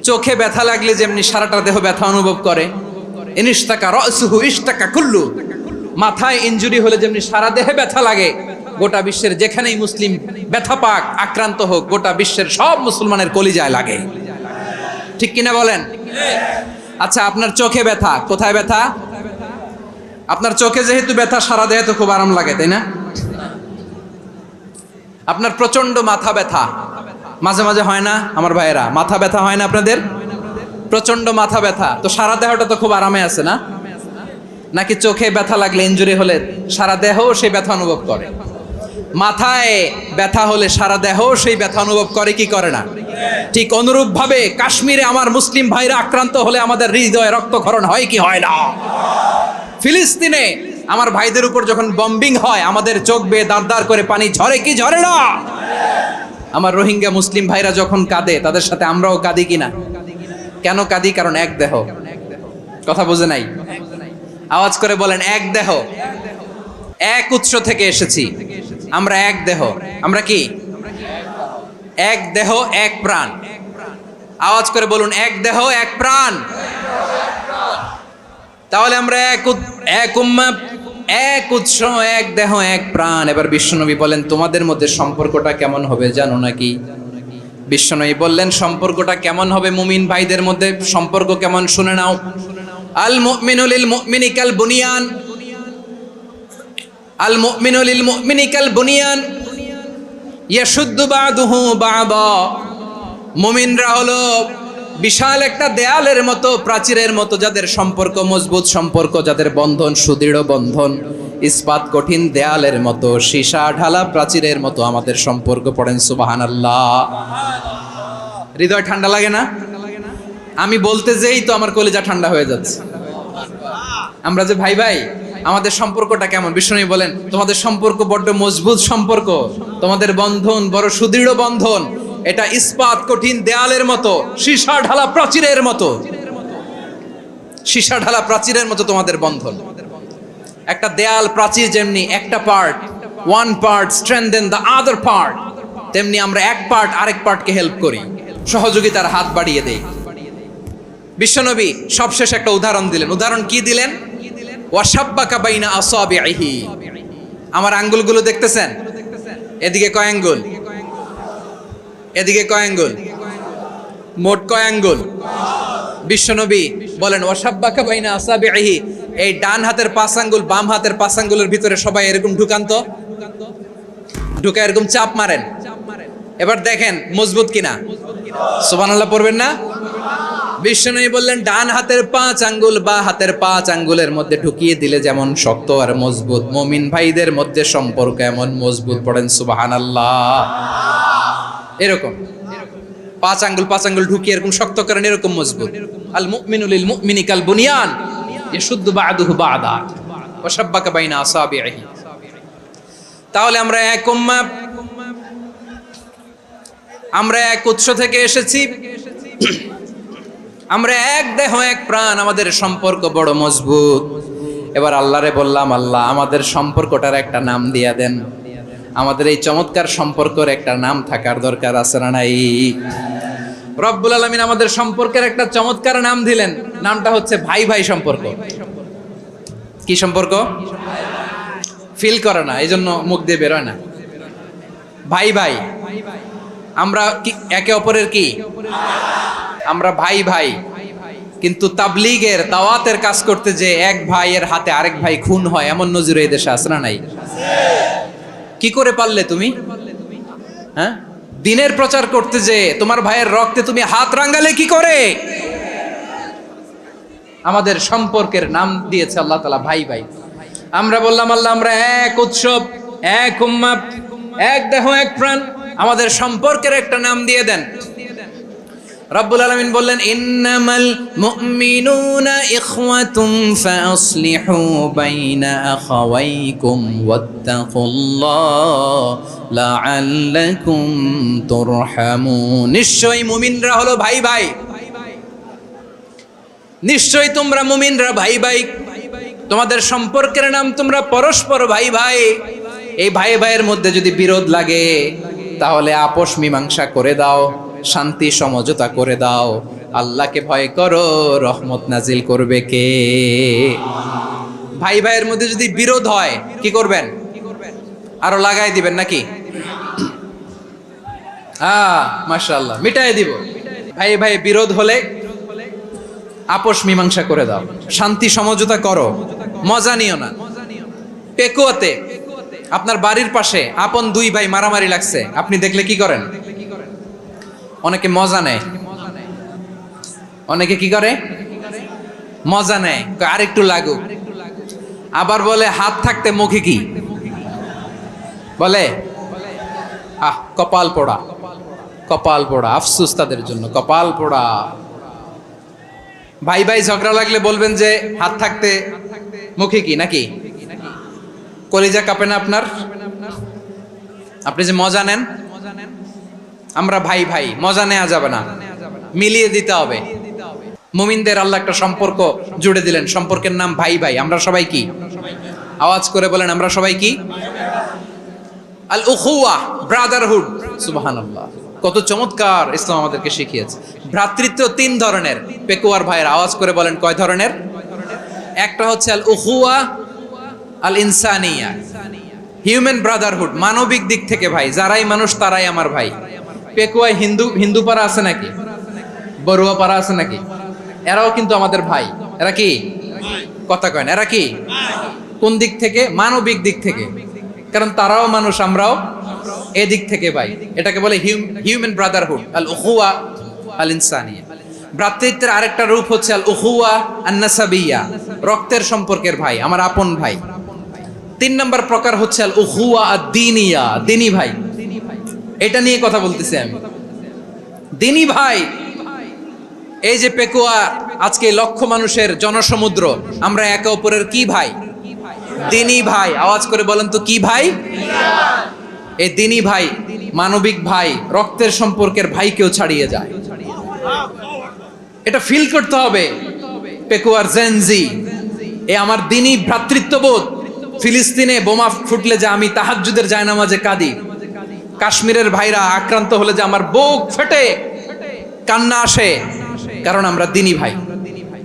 চোখে ব্যথা লাগলে যেমনি সারাটা দেহ ব্যথা অনুভব করে, ইনিশতাকা রাসুহু ইশতাকা কুল্লু, মাথায় ইনজুরি হলে যেমনি সারা দেহে ব্যথা লাগে, গোটা বিশ্বের যেখানেই মুসলিম ব্যথা পাক, আক্রান্ত হোক, গোটা বিশ্বের সব মুসলমানের কলিজায় লাগে, ঠিক কিনা বলেন? আচ্ছা, আপনার চোখে ব্যথা, কোথায় ব্যথা? আপনার চোখে যেহেতু ব্যথা, সারা দেহে তো খুব আরাম লাগে, তাই না? আপনার প্রচন্ড মাথা ব্যথা মাঝে মাঝে হয় না আমার ভাইয়েরা? মাথা ব্যথা হয় না আপনাদের? প্রচন্ড মাথা ব্যথা, তো সারা দেহটা তো খুব আরামে আছে না? নাকি চোখে ব্যথা লাগলে, ইনজুরি হলে সারা দেহ সেই ব্যথা অনুভব করে? মাথায় ব্যথা হলে সারা দেহ সেই ব্যথা অনুভব করে কি করে না? ঠিক অনুরূপ ভাবে কাশ্মীরে আমার মুসলিম ভাইরা আক্রান্ত হলে আমাদের হৃদয়ে রক্তক্ষরণ হয় কি হয় না? ফিলিস্তিনে আমার ভাইদের উপর যখন বম্বিং হয় আমাদের চোখ বেয়ে দাঁড় দাঁড় করে পানি ঝরে কি ঝরে না? আমার রোহিঙ্গা মুসলিম ভাইরা যখন কাঁদে তাদের সাথে আমরাও কাঁদি কিনা? কেন কাঁদি? কারণ এক দেহ। কথা বোঝে নাই? আওয়াজ করে বলেন এক দেহ, এক উৎস থেকে এসেছি আমরা, এক দেহ। আমরা কি? এক দেহ এক প্রাণ। আওয়াজ করে বলুন এক দেহ এক প্রাণ। তাহলে আমরা এক উম্মাহ, এক উৎস, এক দেহ এক প্রাণ। এবার বিশ্বনবী বলেন তোমাদের মধ্যে সম্পর্কটা কেমন হবে জানো নাকি? বিশ্বনবী বললেন সম্পর্কটা কেমন হবে মুমিন ভাইদের মধ্যে? সম্পর্ক কেমন শুনে নাও। আল মুমিনু লিল মুমিনি কাল বুনিয়ান, আল মুমিনু লিল মুমিনি কাল বুনিয়ান ইয়াশুদ্দু বা'দুহু বা'দা। মুমিনরা হলো বিশাল একটা দেয়ালের মতো, প্রাচীরের মতো, যাদের সম্পর্ক মজবুত সম্পর্ক, যাদের বন্ধন সুদৃঢ় বন্ধন, ইস্পাত কঠিন দেয়ালের মতো, সীসা ঢালা প্রাচীরের মতো আমাদের সম্পর্ক। পড়েন সুবহানাল্লাহ। হৃদয় ঠান্ডা লাগে না? আমি বলতে যেই তো আমার কলিজা ঠান্ডা হয়ে যাচ্ছে। আমরা যে ভাই ভাই, আমাদের সম্পর্কটা কেমন? বিষ্ণু বলেন তোমাদের সম্পর্ক বড্ড মজবুত সম্পর্ক, তোমাদের বন্ধন বড় সুদৃঢ় বন্ধন, এটা ইস্পাত কঠিন দেয়ালের মতো, সীসা ঢালা প্রাচীরের মতো, সীসা ঢালা প্রাচীরের মতো তোমাদের বন্ধন। একটা দেয়াল প্রাচীর যেমনি একটা part, one part strengthen the other part, তেমনি আমরা এক পার্ট আরেক পার্টকে হেল্প করি, সহযোগিতার হাত বাড়িয়ে দেই। বিশ্বনবী সবশেষ একটা উদাহরণ দিলেন। উদাহরণ কি দিলেন? ওয়াশাব্বাকা বাইনা আসাবিহি। আমার আঙ্গুলগুলো দেখতেছেন? এদিকে কয় আঙ্গুল? এদিকে কয় আঙ্গুল? মোট কয় আঙ্গুল? বিশ্বনবী বলেন ওয়াশাব্বাকা বাইনা আসাবিহি, এই ডান হাতের 5 আঙ্গুল বাম হাতের 5 আঙ্গুলের ভিতরে সবাই এরকম ঢুকান তো, ঢুকা এরকম চাপ মারেন। এবার দেখেন মজবুত কিনা। সুবহানাল্লাহ পড়বেন না? বিশ্বনবী বললেন ডান হাতের 5 আঙ্গুল বা হাতের 5 আঙ্গুলের মধ্যে ঢুকিয়ে দিলে যেমন শক্ত আর মজবুত, মুমিন ভাইদের মধ্যে সম্পর্ক এমন মজবুত। পড়েন সুবহানাল্লাহ। এরকম 5 আঙ্গুল ঢুকিয়ে এরকম শক্ত করেন, এরকম মজবুত। আল মুমিনু লিল মুমিনি কাল বুনিয়ান ইয়াশুদ্দু বা'দুহু বা'দা ওয়া শাব্বাকা বাইনা আসাবিহি। তাহলে আমরা এক উম্মাহ, আমরা এক উৎস থেকে এসেছি, আমরা এক দেহ এক প্রাণ, আমাদের সম্পর্ক বড় মজবুত। এবার আল্লাহরে বললাম, আল্লাহ আমাদের সম্পর্কটার একটা নাম দিয়া দেন। আমাদের এই চমৎকার সম্পর্কের একটা নাম থাকার দরকার আছে না নাই? রব্বুল আলামিন আমাদের সম্পর্কের একটা চমৎকার নাম দিলেন। নামটা হচ্ছে ভাই ভাই সম্পর্ক। কি সম্পর্ক? ফিল করে না, এই জন্য মুখ দিয়ে বেরোয় না। ভাই ভাই, আমরা একে অপরের কি? আমরা ভাই ভাই। কিন্তু তাবলীগের দাওয়াতের কাজ করতে যে এক ভাইয়ের হাতে আরেক ভাই খুন হয়, এমন নজির এই দেশে আছে না নাই? কি করে পারলে তুমি? হ্যাঁ, দিনের প্রচার করতে যে তোমার ভাইয়ের রক্তে তুমি হাত রাঙ্গালে কি করে? আমাদের সম্পর্কের নাম দিয়েছে আল্লাহ তাআলা ভাই ভাই। আমরা বললাম আল্লাহ আমরা এক উৎসব, এক উম্মাহ, এক দেহ এক প্রাণ, আমাদের সম্পর্কের একটা নাম দিয়ে দেন। রব্বুল আলামিন বললেন ইন্নামাল মুমিনুনা ইখওয়াতুম ফাসলিহু বাইনা আখাওয়াইকুম ওয়াত্তাকুল্লাহ লাআল্লাকুম তুরহামুন। নিশ্চয়ই মুমিনরা হলো ভাই ভাই, নিশ্চয়ই তোমরা মুমিনরা ভাই ভাই, তোমাদের সম্পর্কের নাম তোমরা পরস্পর ভাই ভাই। এই ভাই ভাইয়ের মধ্যে যদি বিরোধ লাগে তাহলে আপোষ মীমাংসা করে দাও, শান্তি সমঝোতা করে দাও। আল্লাহকে ভয় করো, রহমত নাজিল করবে কে? ভাই ভাইয়ের মধ্যে যদি বিরোধ হয় কি করবেন? আরো লাগাই দিবেন নাকি? মাশাআল্লাহ, মিটাই দিব। ভাই ভাই বিরোধ হলে আপোষ মীমাংসা করে দাও, শান্তি সমঝোতা করো, মজা নিও না। পেকুয়াতে আপনার বাড়ির পাশে আপন 2 ভাই মারামারি লাগছে, আপনি দেখলে কি করেন? অনেকে মজা নেয়। অনেকে কি করে? মজা নেয়, আরেকটু লাগুক। আবার বলে হাত থাকতে মুখে কি বলে? কপাল পোড়া, কপাল পোড়া। আফসোস তাদের জন্য, কপাল পোড়া। ভাই ভাই ঝগড়া লাগলে বলবেন যে হাত থাকতে মুখে কি, নাকি? কলিজা কাঁপে না আপনার? আপনি যে মজা নেন। আমরা ভাই ভাই, মজা নেওয়া যাবে না, মিলিয়ে দিতে হবে। মুমিনদের আল্লাহ একটা সম্পর্ক জুড়ে দিলেন, সম্পর্কের নাম ভাই ভাই। আমরা সবাই কি? আওয়াজ করে বলেন, আমরা সবাই কি? আল উখুয়া, ব্রাদারহুড। সুবহানাল্লাহ, কত চমৎকার ইসলাম আমাদেরকে শিখিয়েছে। ভ্রাতৃত্ব 3 ধরনের। পেকুয়ার ভাইয়ের আওয়াজ করে বলেন কয় ধরনের? একটা হচ্ছে আল উখুয়া আল ইনসানিয়া, হিউম্যান ব্রাদারহুড, মানবিক দিক থেকে ভাই, যারাই মানুষ তারাই আমার ভাই। পেকুয়ায় হিন্দু পাড়া আছে নাকি? বড়ুয়া পাড়া আছে নাকি? এরাও কিন্তু আমাদের ভাই। এরা কি? কথা কয় না, এরা কি? কোন দিক থেকে? মানবিক দিক থেকে, কারণ তারাও মানুষ, আমরাও এদিক থেকে ভাই। এটাকে বলে হিউম্যান ব্রাদারহুড, আল উখুয়া আল ইনসানিয়া। ভ্রাতৃত্বের আরেকটা রূপ হচ্ছে আল উখুয়া আন-নাসাবিয়্যা, রক্তের সম্পর্কের ভাই, আমার আপন ভাই। 3 নম্বর প্রকার হচ্ছে আল উখুয়া আদ-দীনিয়া, দ্বীনি ভাই। এটা নিয়ে কথা বলতেছি আমি। দ্বীনি ভাই, এই যে পেকুয়া, আজকে লক্ষ মানুষের জনসমুদ্র, আমরা একে অপরের কি ভাই? দ্বীনি ভাই। আওয়াজ করে বলেন তো কি ভাই? এই দ্বীনি ভাই, মানবিক ভাই, রক্তের সম্পর্কের ভাইকেও ছাড়িয়ে যায়। এটা ফিল করতে হবে। পেকুয়ার জেনজি, এ আমার দ্বীনি ভ্রাতৃত্ববোধ। ফিলিস্তিনে বোমা ফুটলে যে আমি তাহাজ্জুদের জায়নামাজে কাঁদি, কাশ্মীরের ভাইরা আক্রান্ত হলে যে আমার বুক ফেটে কান্না আসে, কারণ আমরা দ্বীনি ভাই।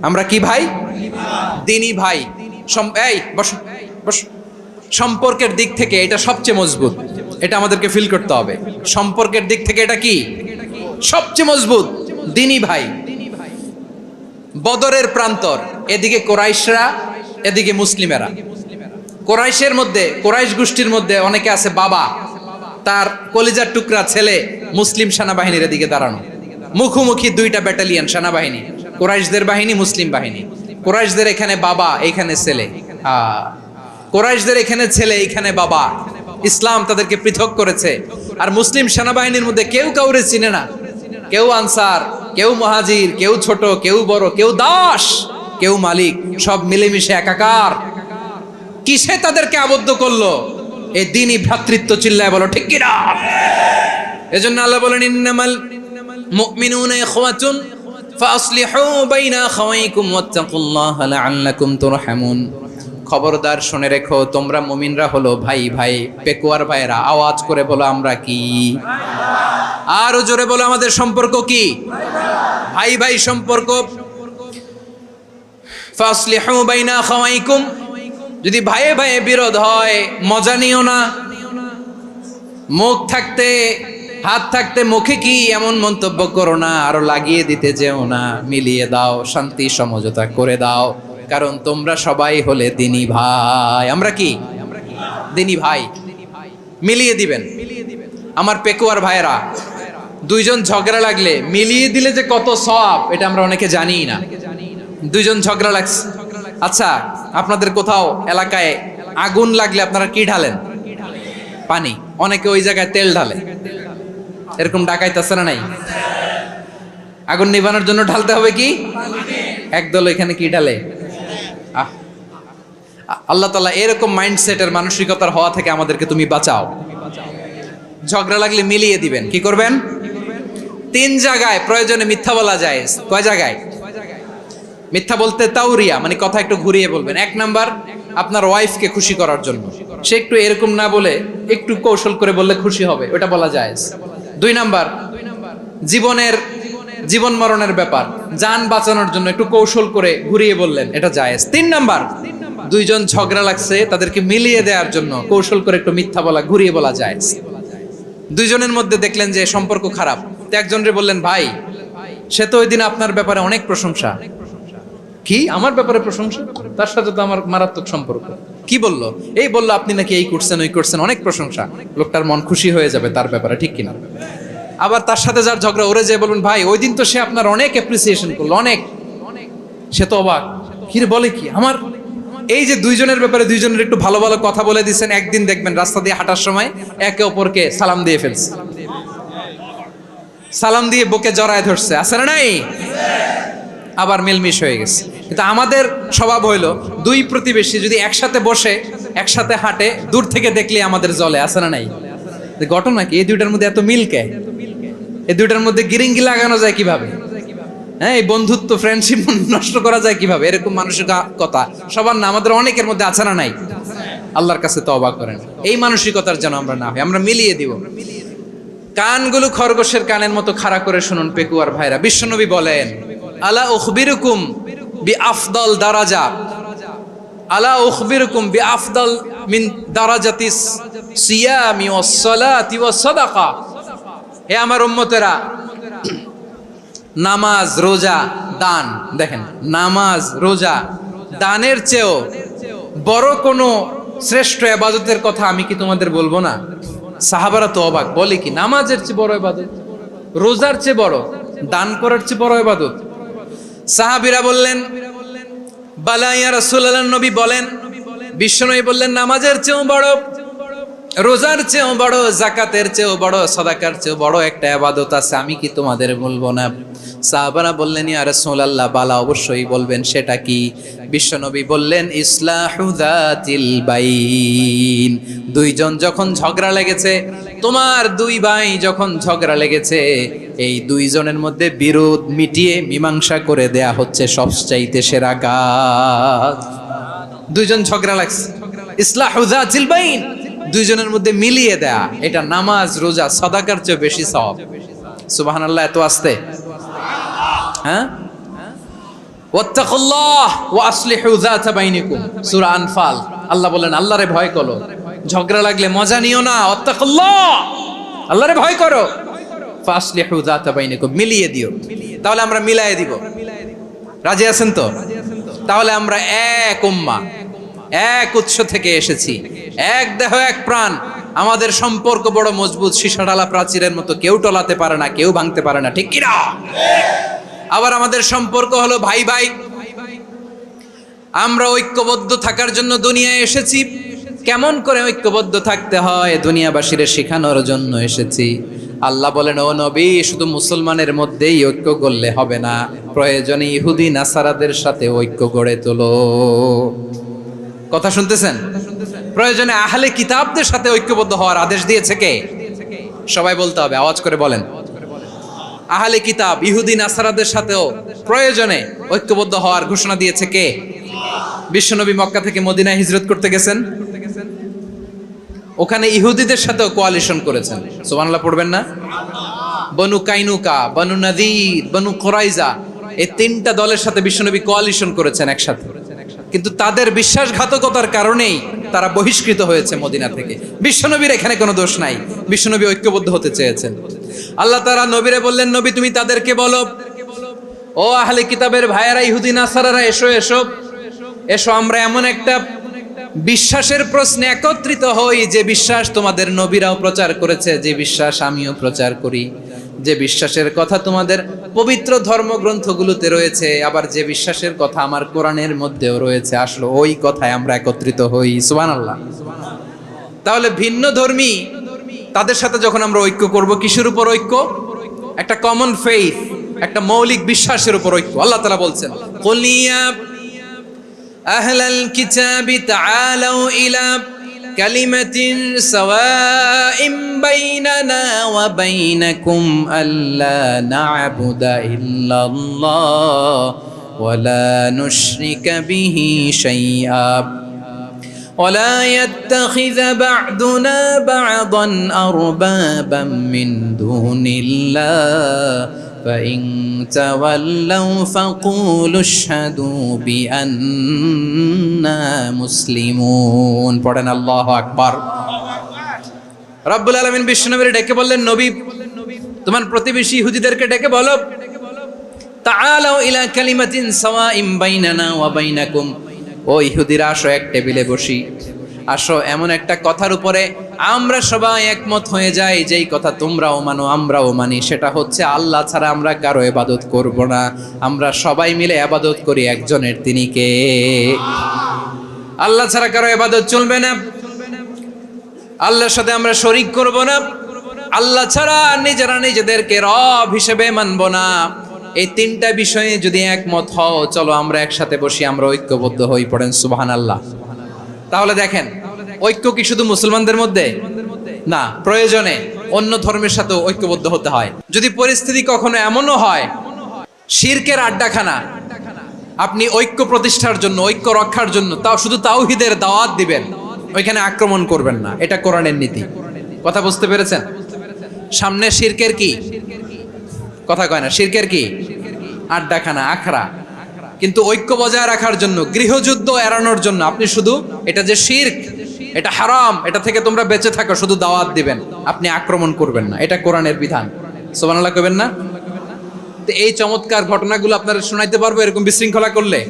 আমরা কি ভাই? দ্বীনি ভাই। এই বস বস। সম্পর্কের দিক থেকে এটা সবচেয়ে মজবুত, এটা আমাদেরকে ফিল করতে হবে। সম্পর্কের দিক থেকে এটা কি সবচেয়ে মজবুত? দ্বীনি ভাই। বদরের প্রান্তর, এদিকে কোরাইশরা, এদিকে মুসলিমেরা। কোরাইশের মধ্যে, কোরাইশ গোষ্ঠীর মধ্যে অনেকে আছে বাবা, তার কলিজার টুকরা ছেলে মুসলিম সেনাবাহিনীর এদিকে দাঁড়ানো, মুখোমুখি দুইটা ব্যাটালিয়ন সেনাবাহিনী, কোরাইশদের বাহিনী, মুসলিম বাহিনী। কোরাইশদের এখানে বাবা, এইখানে ছেলে। কোরাইশদের এখানে ছেলে, এইখানে বাবা। ইসলাম তাদেরকে পৃথক করেছে। আর মুসলিম সেনাবাহিনীর মধ্যে কেউ কাউরে চিনে না, কেউ আনসার, কেউ মুহাজির, কেউ ছোট, কেউ বড়, কেউ দাস, কেউ মালিক, সব মিলেমিশে একাকার। কিসে তাদেরকে আবদ্ধ করলো? এই দ্বীনি ভ্রাতৃত্ব। চিল্লায় বলো ঠিক কিনা? এজন্য আল্লাহ বলেন, ইন্নামাল মুমিনুনা ইখওয়াতুন ফাসলিহু বাইনা আখাওয়াইকুম ওয়াত্তাকুল্লাহা লাআল্লাকুম তুরহামুন। খবরদার শুনে রেখো, তোমরা মুমিনরা হলো ভাই ভাই। পেকুয়ার ভাইরা আওয়াজ করে বলো আমরা কি? আরো জোরে বলো আমাদের সম্পর্ক কি? ভাই ভাই সম্পর্ক। ফাসলিহু বাইনা আখাওয়াইকুম, যদি ভাইয়ে ভাইয়ে বিরোধ হয় মজা নিও না। মুখ থাকতে, হাত থাকতে মুখে কি এমন মন্তব্য করো না, আরো লাগিয়ে দিতে যেও না। মিলিয়ে দাও, শান্তি সমঝোতা করে দাও, কারণ তোমরা সবাই হলে দ্বীনি ভাই। আমরা কি? দ্বীনি ভাই। মিলিয়ে দিবেন। আমার পেকুয়ার ভাইয়েরা, দুইজন ঝগড়া লাগলে মিলিয়ে দিলে যে কত সওয়াব, এটা আমরা অনেকে জানিই না। দুইজন ঝগড়া লাগছে, আচ্ছা আপনাদের কোথাও এলাকায় আগুন লাগলে আপনারা কি ঢালেন? পানি। অনেকে ওই জায়গায় তেল ঢালে। এরকম ডাকাইতেছে না নাই? আগুন নিভানোর জন্য ঢালতে হবে কি? একদল এখানে কি ঢালে? আল্লাহ তাআলা এরকম মাইন্ডসেটের, মানসিকতার হওয়া থেকে আমাদেরকে তুমি বাঁচাও। ঝগড়া লাগলে মিলিয়ে দিবেন। কি করবেন? 3 জায়গায় প্রয়োজনে মিথ্যা বলা যায়। কয় জায়গায় মিথ্যা বলতে? তাওরিয়া, মানে কথা একটু ঘুরিয়ে বলবেন। 1 নাম্বার, আপনার ওয়াইফকে খুশি করার জন্য, সে একটু এরকম না বলে একটু কৌশল করে বললে খুশি হবে, ওটা বলা যায়। 2 নাম্বার, জীবন মরণের ব্যাপার, জান বাঁচানোর জন্য একটু কৌশল করে ঘুরিয়ে বললেন, এটা জায়েজ। 3 নাম্বার, দুইজন ঝগড়া লাগছে, তাদেরকে মিলিয়ে দেওয়ার জন্য কৌশল করে একটু মিথ্যা বলা, ঘুরিয়ে বলা জায়েজ। দুইজনের মধ্যে দেখলেন যে সম্পর্ক খারাপ, তো একজনরে বললেন, ভাই সে তো ওই দিন আপনার ব্যাপারে অনেক প্রশংসা। কি আমার ব্যাপারে প্রশংসা? তার সাথে তো আমার মারাত্মক সম্পর্ক। কি বললো? এই বললো আপনি নাকি এই করছেন ওই করছেন, অনেক প্রশংসা। লোকটার মন খুশি হয়ে যাবে তার ব্যাপারে, ঠিক কিনা? আবার তার সাথে যার ঝগড়া, ওরে যে বলুন, ভাই ওই দিন তো সে আপনার অনেক অ্যাপ্রিসিয়েশন করলো, অনেক। সে তো অবাক, কি রে বলে কি? আমার এই যে দুইজনের ব্যাপারে দুইজনের একটু ভালো ভালো কথা বলে দিচ্ছেন, একদিন দেখবেন রাস্তা দিয়ে হাঁটার সময় একে অপরকে সালাম দিয়ে ফেলছে, সালাম দিয়ে বুকে জড়ায় ধরছে, আছে না নাই? আবার মিলমিশ হয়ে গেছে। কিন্তু আমাদের স্বভাব হইলো, দুই প্রতিবেশী যদি একসাথে বসে একসাথে হাঁটে, দূর থেকে দেখলে আমাদের জ্বলে, আছে না নাই? ঘটনা কি? এই দুইটার মধ্যে এত মিল কে? এই দুইটার মধ্যে গিরিঙ্গি লাগানো যায় কিভাবে? হ্যাঁ, এই বন্ধুত্ব, ফ্রেন্ডশিপ নষ্ট করা যায় কিভাবে? এরকম মানসিকতা সবার না, আমাদের অনেকের মধ্যে আছে না নাই? আল্লাহর কাছে তওবা করেন, এই মানসিকতার যেন আমরা না হই, আমরা মিলিয়ে দিব। কানগুলো খরগোশের কানের মতো খাড়া করে শুনুন পেকুয়ার ভাইরা। বিশ্বনবী বলেন, আলা উখবিরুকুম বিআফদাল দারাজা, আলা উখবিরুকুম বিআফদাল মিন দারাজাতিস সিয়ামি ওয়াস সালাতি ওয়াস সাদাকা। হে আমার উম্মতেরা, নামাজ, রোজা, দান, দেখেন নামাজ, রোজা, দানের চেয়েও বড় কোনো শ্রেষ্ঠ ইবাদতের কথা আমি কি তোমাদের বলবো না? সাহাবারা তো অবাক, বলে কি নামাজের চেয়ে বড় ইবাদত, রোজার চেয়ে বড়, দান করার চেয়ে বড় ইবাদত? সাহাবীরা বললেন, বালা ইয়া রাসূলুল্লাহ, নবী বলেন। বিশ্বনবী বললেন, নামাজের চেয়েও বড়, রোজার চেয়েও বড়, যাকাতের চেয়েও বড়, সাদাকার চেয়েও বড় একটা ইবাদত আছে, আমি কি তোমাদের বলবো না? সাহাবারা বললেন, ইয়া রাসূলুল্লাহ, বালা, অবশ্যই বলবেন, সেটা কি? বিশ্বনবী বললেন, ইসলাহু যাতিল বাইন। দুইজন যখন ঝগড়া লেগেছে, তোমার দুই ভাই যখন ঝগড়া লেগেছে, এই দুইজনের মধ্যে বিরোধ মিটিয়ে মীমাংসা করে দেয়া হচ্ছে সবচাইতে সেরা কাজ। দুইজন ঝগড়া লাগছে, ইসলাহু যাতিল বাইন, দুইজনের মধ্যে মিলিয়ে দেয়া, এটা নামাজ, রোজা, সাদাকার চেয়ে বেশি সওয়াব। সুবহানাল্লাহ, এত আস্তে, হ্যাঁ? ওয়াত্তাকুল্লাহ ওয়া আসলিহু যাতা বাইনিকুম, সূরা আনফাল। আল্লাহ বলেন, আল্লাহরে ভয় করো, ঝগড়া লাগলে মজা নিও না, ওয়াত্তাকুল্লাহ, আল্লাহরে ভয় করো, ফাসলিহু যাতা বাইনিকুম, মিলিয়ে দিও। তাহলে আমরা মিলায়ে দিব, রাজি আছেন তো? তাহলে আমরা এক উম্মাহ, এক উৎস থেকে এসেছি, এক দেহ, এক প্রাণ। আমাদের সম্পর্ক বড় মজবুত, সীসাডালা প্রাচীরের মতো, কেউ টলাতে পারে না, কেউ ভাঙতে পারে না, ঠিক কি না? আবার আমাদের সম্পর্ক হলো ভাই ভাই। আমরা ঐক্যবদ্ধ থাকার জন্য দুনিয়ায় এসেছি। কেমন করে ঐক্যবদ্ধ থাকতে হয় দুনিয়াবাসীর শেখানোর জন্য এসেছি। আল্লাহ বলেন, ও নবী, শুধু মুসলমানের মধ্যেই ঐক্য করলে হবে না, প্রয়োজনে ইহুদি নাসারাদের সাথে ঐক্য গড়ে তোলো। কথা শুনতেছেন? প্রয়োজনে আহলে কিতাবদের সাথে ঐক্যবদ্ধ হওয়ার আদেশ দিয়েছে কে? সবাই বলতে হবে, আওয়াজ করে বলেন। আহলে কিতাব, ইহুদি নাসারাদের সাথেও প্রয়োজনে ঐক্যবদ্ধ হওয়ার ঘোষণা দিয়েছে কে? বিশ্বনবী মক্কা থেকে মদিনায় হিজরত করতে গেছেন, ওখানে ইহুদিদের সাথেও কোয়ালিশন করেছেন। সুবহানাল্লাহ পড়বেন না? বনু কাইনুকা, বনু নাদির, বনু কুরাইজা, এই তিনটা দলের সাথে বিশ্বনবী কোয়ালিশন করেছেন একসাথে। কিন্তু তাদের বিশ্বাসঘাতকতার কারণেই তারা বহিষ্কৃত হয়েছে মদিনা থেকে। বিশ্বনবীর এখানে কোনো দোষ নাই, বিশ্বনবী ঐক্যবদ্ধ হতে চেয়েছেন। আল্লাহ তাআলা নবীরে বললেন, নবী তুমি তাদেরকে বলো, ও আহলে কিতাবের ভাইয়েরা, ইহুদি নাসারারা, এসো এসো এসো, আমরা এমন একটা বিশ্বাসের প্রশ্নে একত্রিত হই, যে বিশ্বাস তোমাদের নবীরাও প্রচার করেছে, যে বিশ্বাস আমিও প্রচার করি, যে বিশ্বাসের কথা তোমাদের পবিত্র ধর্মগ্রন্থগুলোতে রয়েছে, আবার যে বিশ্বাসের কথা আমার কোরআনের মধ্যেও রয়েছে, আসলে ওই কথায় আমরা একত্রিত হই। সুবহানাল্লাহ। তাহলে ভিন্ন ধর্মী তাদের সাথে যখন আমরা ঐক্য করব, কিসের উপর ঐক্য? একটা কমন ফেইথ, একটা মৌলিক বিশ্বাসের উপর ঐক্য। আল্লাহ তাআলা বলছেন, কুল ইয়া আহলাল কিতাবি তাআলাউ ইলা কালিমাতিন সাওয়াইম বাইনানা ওয়া বাইনাকুম আল্লা না'বুদা ইল্লাল্লাহ ওয়া লা নুশরিকা বিহি শাইআ ওয়া লা ইয়াত্তাখিযা বা'দুনা বা'দান আরবাবাম মিন দুনিল্লাহ فإن تولوا فقولوا اشهدوا بأننا مسلمون। পড়েন আল্লাহু আকবার। রব্বুল আলামিন বিশ্বনবীর ডেকে বললেন, নবী তোমার প্রতিবেশী ইহুদিদেরকে ডেকে বলো, তাআলাউ ইলা কালিমাতিন সাওয়াইম বাইনানা ওয়া বাইনাকুম, ও ইহুদিরা, আসো এক টেবিলে বসি, আসো এমন একটা কথার উপরে আমরা সবাই একমত হয়ে যাই, যেই কথা তোমরাও মানো আমরাও মানি, সেটা হচ্ছে আল্লাহ ছাড়া আমরা কারো ইবাদত করব না, আমরা সবাই মিলে ইবাদত করি একজনের, তিনি কে? আল্লাহ ছাড়া কারো ইবাদত চলবে না, আল্লাহর সাথে আমরা শরীক করব না, আল্লাহ ছাড়া নিজেরা নিজেদেরকে রব হিসেবে মানব না। এই তিনটা বিষয়ে যদি একমত হও, চলো আমরা একসাথে বসি, আমরা ঐক্যবদ্ধ হই। পড়েন সুবহানাল্লাহ। তাহলে দেখেন, ঐক্য কি শুধু মুসলমানদের মধ্যে না, প্রয়োজনে অন্য ধর্মের সাথে ঐক্যবদ্ধ হতে হয়। যদি পরিস্থিতি কখনো এমনও হয় শিরকের আড্ডাখানা, আপনি ঐক্য প্রতিষ্ঠার জন্য, ঐক্য রক্ষার জন্য তাও শুধু তাওহীদের দাওয়াত দিবেন, ওইখানে আক্রমণ করবেন না, এটা কোরআনের নীতি। কথা বুঝতে পেরেছেন? সামনে শিরকের কি কথা কয় না, শিরকের কি আড্ডাখানা, আখড়া। কিন্তু ঐক্য বজায় রাখার জন্য, গৃহযুদ্ধ এড়ানোর জন্য আপনি শুধু এটা যে শিরক, এটা হারাম, এটা থেকে তোমরা বেঁচে থাকো, শুধু দাওয়াত দিবেন, আপনি আক্রমণ করবেন না, এটা কোরআনের বিধান। সুবহানাল্লাহ কইবেন না? তো এই চমৎকার ঘটনাগুলো আপনারা শোনাইতে পারবো এরকম বিশৃঙ্খলা করলে।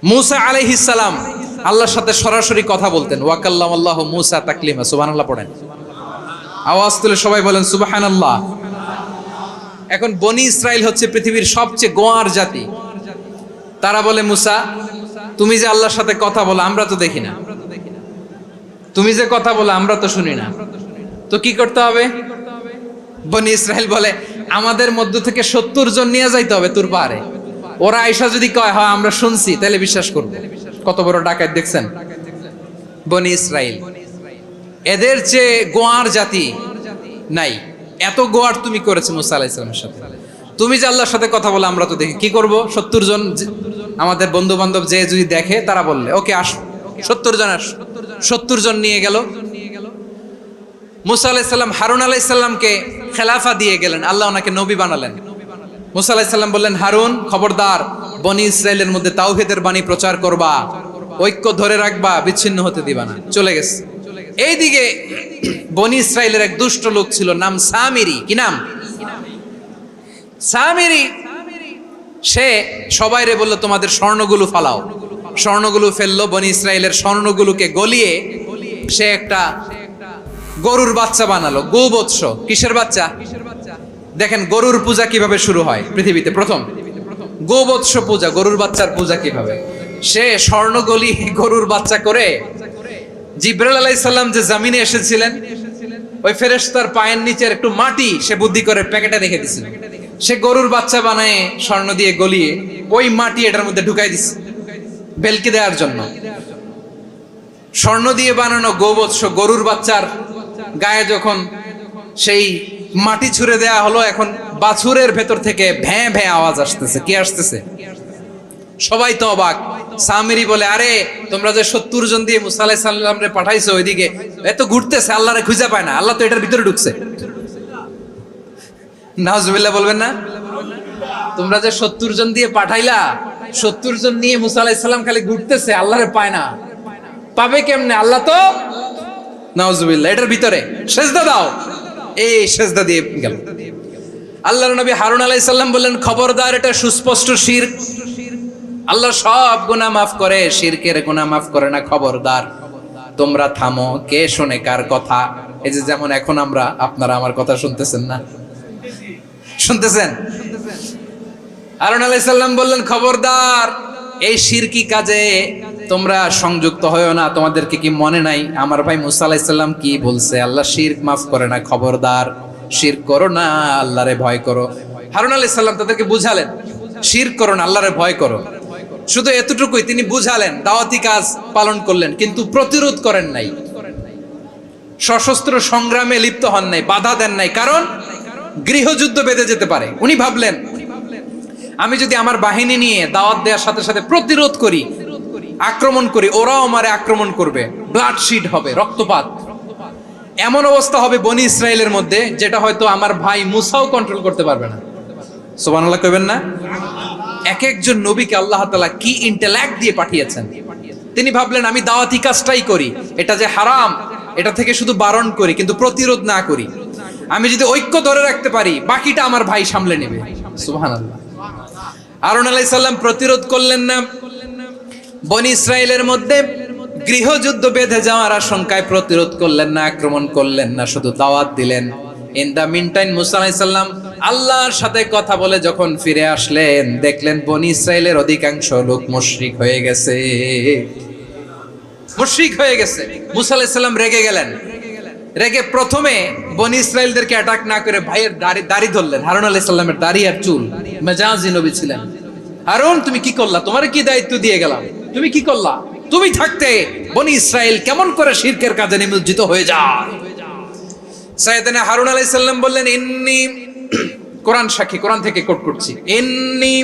মূসা আলাইহিস সালাম আল্লাহর সাথে সরাসরি কথা বলতেন, ওয়া কাল্লামাল্লাহু মূসা তাকলিমা। সুবহানাল্লাহ পড়েন, আওয়াজ তুলে সবাই বলেন সুবহানাল্লাহ। এখন বনি ইসরাইল হচ্ছে পৃথিবীর সবচেয়ে গোয়ার জাতি। তারা বলে, মুসা তুমি যে আল্লাহর সাথে কথা বলো আমরা তো দেখি না, তুমি যে কথা বলো আমরা তো শুনি না, তো কি করতে হবে? বনি ইসরাইল বলে, আমাদের মধ্য থেকে 70 জন নিয়ে যাইতে হবে তোর পাহাড়ে। ওরা আয়সা যদি কয় হয় আমরা শুনছি, তাহলে বিশ্বাস করব। কত বড় ডাকাত দেখছেন বনি ইসরাইল। এদের চেয়ে গোয়ার জাতি নাই। এত গোয়ার তুমি করেছো মুসা আলাইহিস সালামের সাথে। তুমি যে আল্লাহর সাথে কথা বলে আমরা তো দেখি, কি করব? 70 জন আমাদের বন্ধু বান্ধব যে যদি দেখে, তারা বললে ওকে আসো, 70 জন আসো। 70 জন নিয়ে গেল। মুসা আলাইহিস সালাম হারুন আলাইহিস সালামকে খেলাফা দিয়ে গেলেন, আল্লাহ ওনাকে নবী বানালেন। মুসা আলাইহিস সালাম বললেন, হারুন খবরদার, বনি ইসরাইলের মধ্যে তাওহীদের বাণী প্রচার করবা, ঐক্য ধরে রাখবা, বিচ্ছিন্ন হতে দিবা না। চলে গেছে। এইদিকে বনি ইসরাইলের এক দুষ্ট লোক ছিল, নাম সামিরি। কি নাম? সামিরি। সে সবাইরে বলল, তোমাদের স্বর্ণগুলো ফালাও। স্বর্ণগুলো ফেললো। বনি ইসরাইলের স্বর্ণগুলোকে গলিয়ে সে একটা গরুর বাচ্চা বানালো। গোবৎস। কিসের বাচ্চা? দেখেন গরুর পূজা কিভাবে শুরু হয় পৃথিবীতে প্রথম। গোবৎস পূজা, গরুর বাচ্চার পূজা কিভাবে। সে স্বর্ণ গলি গরুর বাচ্চা করে, জিবরাইল আলাইহিস সালাম যে জমিনে এসেছিলেন, ওই ফেরেশতার পায়ের নিচের একটু মাটি সে বুদ্ধি করে প্যাকেটে রেখে দিছিল। সে গরুর বাচ্চা বানায় স্বর্ণ দিয়ে গলিয়ে ওই মাটি এটার মধ্যে ঢুকাই দিছে বেলকি দেওয়ার জন্য। স্বর্ণ দিয়ে বানানো গোবৎস গরুর বাচ্চার গায়ে যখন সেই মাটি ছুঁড়ে দেয়া হলো, এখন বাছুরের ভেতর থেকে ভ্যাঁ ভ্যাঁ আওয়াজ আসতেছে। কি আসতেছে? সবাই তো অবাক। সামিরি বলে, আরে তোমরা যে 70 জন দিয়ে মুসা আলাইহিস সালাম রে পাঠাইছো, ওইদিকে এত ঘুরতেছে, আল্লাহরে খুঁজে পায় না, আল্লাহ তো এটার ভিতরে ঢুকছে। নাউজুবিল্লাহ বলবেন না? তোমরা যে 70 জন দিয়ে পাঠাইলা, 70 জন নিয়ে মুসা আলাইহিস সালাম খালি ঘুরতেছে, আল্লাহরে পায় না। পাবে কেমনে? আল্লাহ তো, নাউজুবিল্লাহ, এটার ভিতরে সেজদা দাও। এই সেজদা দিয়ে গেল। আল্লাহর নবী হারুন আলাইহিস সালাম বললেন, খবরদার, এটা সুস্পষ্ট শিরক। আল্লাহ সব গুনাহ মাফ করে, শিরকের গুনাহ মাফ করে না। খবরদার, তোমরা থামো। কে শোনে কার কথা? এই যে যেমন এখন আপনারা আমার কথা শুনতেছেন না? শুনতেছেন? হারুন আলাইহিস সালাম বললেন, খবরদার, এই শিরকি কাজে তোমরা সংযুক্ত হয়ো না। তোমাদেরকে কি মনে নাই আমার ভাই মুসা আলাইহিস সালাম কি বলছে? আল্লাহ শিরক মাফ করে না। খবরদার, শিরক করো না, আল্লাহরে ভয় করো। হারুন আলাইহিস সালাম তাদেরকে বুঝালেন, শিরক করো না, আল্লাহরে ভয় করো। শুধু এতটুকুই তিনি বুঝালেন, দাওয়াতি কাজ পালন করলেন, কিন্তু প্রতিরোধ করেন নাই, সশস্ত্র সংগ্রামে লিপ্ত হন নাই, বাধা দেন নাই। কারণ গৃহযুদ্ধ বেঁধে যেতে পারে। উনি ভাবলেন, আমি যদি আমার বাহিনী নিয়ে দাওয়াত দেওয়ার সাথে সাথে প্রতিরোধ করি, আক্রমণ করি, ওরাও আমারে আক্রমণ করবে, ব্লাডশিড হবে, রক্তপাত। এমন অবস্থা হবে বনি ইসরাইলের মধ্যে, যেটা হয়তো আমার ভাই মুসাও কন্ট্রোল করতে পারবে না। সুবহানাল্লাহ কইবেন না? এক একজন নবীকে আল্লাহ তাআলা কি ইন্টেলেক্ট দিয়ে পাঠিয়েছেন। তিনি ভাবলেন, আমি দাওয়াতি কাজটাই করি, এটা যে হারাম এটা থেকে শুধু বারণ করি, কিন্তু প্রতিরোধ না করি। আমি যদি ঐক্য ধরে রাখতে পারি, বাকিটা আমার ভাই সামলে নেবে। সুবহানাল্লাহ। হারুন আলাইহিস সালাম প্রতিরোধ করলেন না। বনি ইসরাইলের মধ্যে গৃহযুদ্ধ বেঁধে যাওয়ার আশঙ্কায় প্রতিরোধ করলেন না, আক্রমণ করলেন না, শুধু দাওয়াত দিলেন। ইন দা মিন টাইম মুসা আলাইহিস সালাম আল্লাহর সাথে কথা বলে যখন ফিরে আসলেন, দেখলেন বনি ইসরাইলের অধিকাংশ লোক মুশরিক হয়ে গেছে। মুশরিক হয়ে গেছে। মুসা আলাইহিস সালাম রেগে গেলেন। রেগে প্রথমে বনি ইসরাইলদেরকে অ্যাটাক না করে ভাইয়ের দাড়ি ধরলেন। হারুন আলাইহিস সালামের দাড়ি আর চুল। মেজাজি নবী ছিলেন। হারুন, তুমি কি করলা? তোমার কি দায়িত্ব দিয়ে গেলাম, তুমি কি করলা? তুমি থাকতে বনি ইসরাইল কেমন করে শিরকের কাজে নিমজ্জিত হয়ে যায়? সাইয়েদনা হারুন আলাইহিস সালাম বললেন, ইন্নী, কোরআন সাক্ষী, কোরআন থেকে কোট করছি, ইন্নী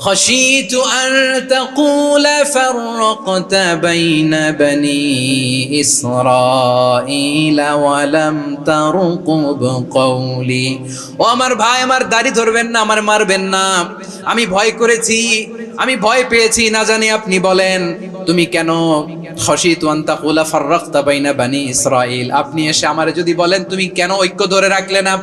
خشيت أن تقول فرقت بين بني إسرائيل ولم ترقب قولي। ও আমার ভাই, আমার দাড়ি ধরবেন না, আমার মারবেন না। আমি ভয় করেছি, আমি ভয় পেয়েছি, না জানি আপনি বলেন তুমি কেন খশিতু আন তাকুলা ফাররাকতা বাইনা বানি ইসরাইল, আপনি এসে আমারে যদি বলেন তুমি কেন ঐক্য ধরে রাখলে না,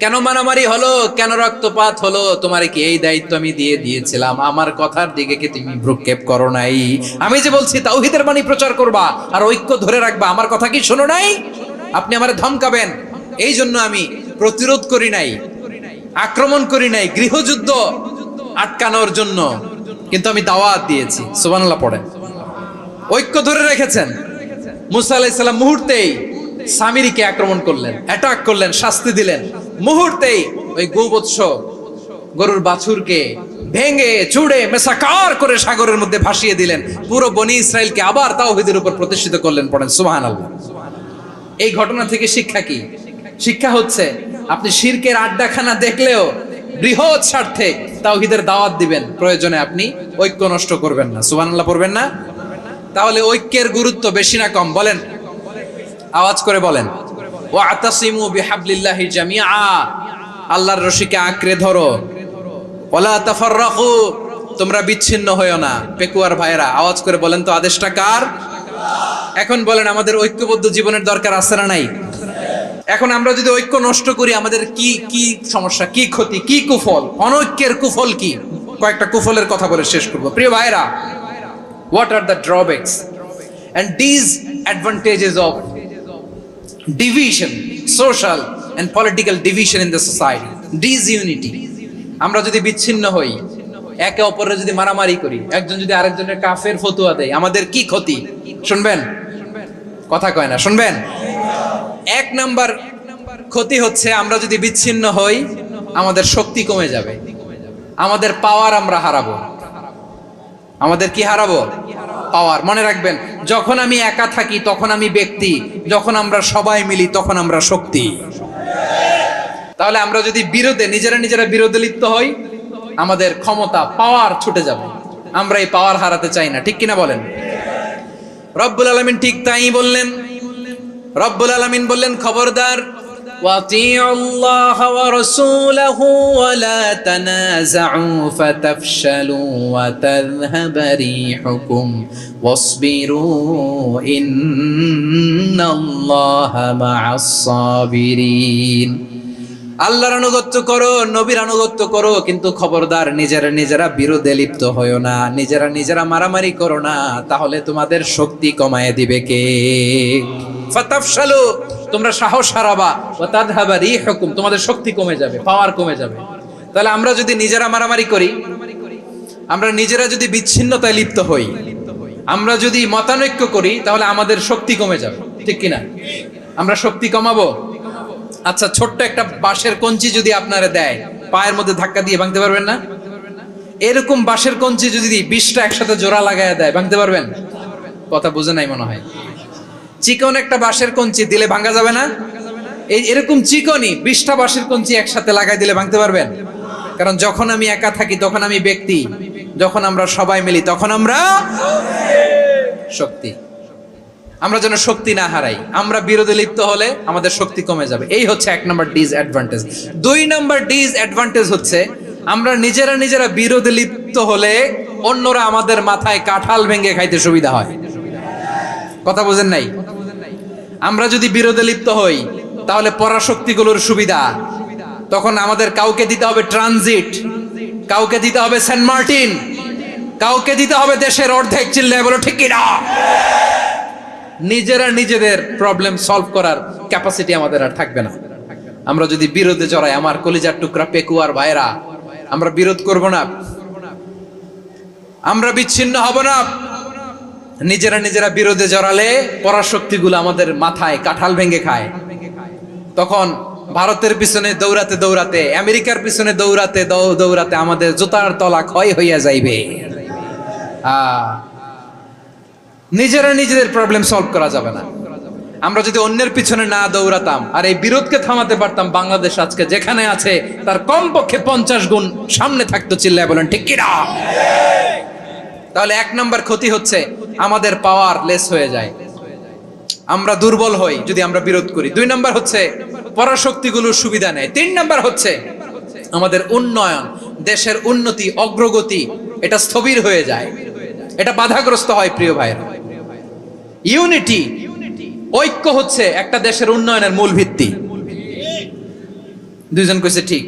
কেন মারামারি হলো, কেন রক্তপাত হলো, তোমার কি এই দায়িত্ব আমি দিয়ে দিয়েছিলাম? আমার কথার দিকে কি তুমি ভ্রুক্ষেপ করো নাই? আমি যে বলছি তাওহীদের বাণী প্রচার করবা আর ঐক্য ধরে রাখবা, আমার কথা কি শোনো নাই? আপনি আমারে ধমকাবেন, এই জন্য আমি প্রতিরোধ করি নাই, আক্রমণ করি নাই, গৃহযুদ্ধ আটকানোর জন্য, কিন্তু আমি দাওয়াত দিয়েছি। সুবহানাল্লাহ পড়েন। ঐক্য ধরে রেখেছেন। মুসা আলাইহিস সালাম মুহূর্তেই সামিরীকে আক্রমণ করলেন, অ্যাটাক করলেন, শাস্তি দিলেন। মুহূর্তেই ওই গোবৎস গরুর বাছুরকে ভেঙে চুড়ে মেসাকার করে সাগরের মধ্যে ভাসিয়ে দিলেন। পুরো বনি ইসরায়েলকে আবার তাওহীদের উপর প্রতিষ্ঠিত করলেন। পড়েন সুবহানাল্লাহ। এই ঘটনা থেকে শিক্ষা কি? শিক্ষা হচ্ছে আপনি শিরকের আড্ডাখানা দেখলেও বৃহৎ স্বার্থে তাওহীদের দাওয়াত দিবেন, প্রয়োজনে আপনি ঐক্য নষ্ট করবেন না। সুবহানাল্লাহ পড়বেন না? তাহলে ঐক্যের গুরুত্ব বেশি না কম? বলেন, আওয়াজ করে বলেন। ওয়াতাসিমু বিহাবলিল্লাহি জামিআ, আল্লাহর রশিকে আঁকড়ে ধরো। ওয়ালা তাফাররাকু, তোমরা বিচ্ছিন্ন হয়ো না। পেকুয়ার ভাইরা আওয়াজ করে বলেন তো, আদেশটা কার? এখন বলেন, আমাদের ঐক্যবদ্ধ জীবনের দরকার আছে না নাই? এখন আমরা যদি ঐক্য নষ্ট করি, আমাদের কি কি সমস্যা, কি ক্ষতি, কি কুফল? অনৈক্যের কুফল কি? কয়েকটা কুফলের কথা বলে শেষ করব। প্রিয় ভাইরা, what are the drawbacks and disadvantages of division, social and political division in the society? Disunity. আমরা যদি বিচ্ছিন্ন হই, একে অপরের যদি মারামারি করি, একজন যদি আরেকজনের কাফের ফতোয়া দেয়, আমাদের কি ক্ষতি? শুনবেন? কথা কয় না, শুনবেন? এক নাম্বার ক্ষতি হচ্ছে, আমরা যদি বিচ্ছিন্ন হই, আমাদের শক্তি কমে যাবে, আমাদের পাওয়ার আমরা হারাবো। আমাদের কি হারাবো? পাওয়ার। মনে রাখবেন, যখন আমি একা থাকি তখন আমি ব্যক্তি, যখন আমরা সবাই মিলি তখন আমরা শক্তি। তাহলে আমরা যদি নিজেরা বিরোধে লিপ্ত হই, আমাদের ক্ষমতা, পাওয়ার ছুটে যাবে। আমরা এই পাওয়ার হারাতে চাই না, ঠিক কিনা বলেন? রব্বুল আলামিন ঠিক তাই বললেন। রব্বুল আলামিন বললেন, খবরদার, ওয়াতিউল্লাহ ওয়া রাসূলাহু ওয়া লা তানাযাউ ফাতাফশালু ওয়া তাযহাবা রিহুকুম ওয়াসবিরু ইন্নাল্লাহা মা'আস সাবিরিন। আল্লাহর আনুগত্য করো, নবীর আনুগত্য করো, কিন্তু খবরদার নিজেরা বিরোধে লিপ্ত হয়ো না, নিজেরা মারামারি করো না, তাহলে তোমাদের শক্তি কমায় দিবে কে? ফাতাফশালু, তোমরা সাহস হারাবা, ওয়া তাযহাবা রিহুকুম, তোমাদের শক্তি কমে যাবে, পাওয়ার কমে যাবে। তাহলে আমরা যদি নিজেরা মারামারি করি, আমরা নিজেরা যদি বিচ্ছিন্নতায় লিপ্ত হই, আমরা যদি মতানৈক্য করি, তাহলে আমাদের শক্তি কমে যাবে, ঠিক কিনা? আমরা শক্তি কমাবো। আচ্ছা, ছোট্ট একটা বাঁশের কঞ্চি যদি আপনারা দেয়, পায়ের মধ্যে ধাক্কা দিয়ে ভাঙতে পারবেন না? এরকম বাঁশের কঞ্চি যদি 20টা একসাথে জোড়া লাগায় দেয়, ভাঙতে পারবেন? কথা বুঝে নাই মনে হয়। চিকন একটা বাঁশের কঞ্চি দিলে ভাঙা যাবে না? এরকম চিকনই 20টা বাঁশের কঞ্চি একসাথে লাগাই দিলে ভাঙতে পারবেন? কারণ যখন আমি একা থাকি তখন আমি ব্যক্তি, যখন আমরা সবাই মিলি তখন আমরা শক্তি। আমরা যেন শক্তি না হারাই। আমরা বিরোধে লিপ্ত হলে আমাদের শক্তি কমে যাবে। এই হচ্ছে 1 নাম্বার ডিসঅ্যাডভান্টেজ। 2 নাম্বার ডিসঅ্যাডভান্টেজ হচ্ছে, আমরা নিজেরা বিরোধে লিপ্ত হলে অন্যরা আমাদের মাথায় কাঁঠাল ভেঙে খাইতে সুবিধা হয়। কথা বুঝেন নাই? আমরা যদি বিরোধে লিপ্ত হই, তাহলে পরাশক্তিগুলোর সুবিধা, তখন আমাদের কাউকে দিতে হবে ট্রানজিট, কাউকে দিতে হবে সেন্ট মার্টিন, কাউকে দিতে হবে দেশের অর্ধেক। চিল্লায় বলো ঠিক কিনা? নিজেদের প্রবলেম সলভ করার ক্যাপাসিটি আমাদের আর থাকবে না। আমরা যদি বিরোধে জড়াই, আমার কলিজার টুকরা পেকুয়ার ভাইরা, আমরা বিরোধ করব না, আমরা বিচ্ছিন্ন হব না। নিজেরা বিরোধে জড়ালে পরাশক্তিগুলো আমাদের মাথায় কাঁঠাল ভেঙে খায়। তখন ভারতের পিছনে দৌড়াতে, আমেরিকার পিছনে দৌড়াতে আমাদের জুতার তলা ক্ষয় হইয়া যাইবে। নিজেদের প্রবলেম সলভ করা যাবে না। আমরা যদি অন্যের পিছনে না দৌড়াতাম আর এই বিরোধকে থামাতে পারতাম, বাংলাদেশ আজকে যেখানে আছে তার কমপক্ষে 50 গুণ সামনে থাকতো। চিল্লায় বলেন ঠিক কিনা? তাহলে 1 নাম্বার ক্ষতি হচ্ছে, আমাদের পাওয়ার লেস হয়ে যায়, আমরা দুর্বল হই যদি আমরা বিরোধ করি। 2 নাম্বার হচ্ছে, পরাশক্তিগুলোর সুবিধা নেয়। 3 নাম্বার হচ্ছে, আমাদের উন্নয়ন, দেশের উন্নতি, অগ্রগতি, এটা স্থবির হয়ে যায়, এটা বাধাগ্রস্ত হয়। প্রিয় ভাইরা, ইউনিটি, ঐক্য হচ্ছে একটা দেশের উন্নয়নের মূল ভিত্তি। 2 জন কইছে ঠিক।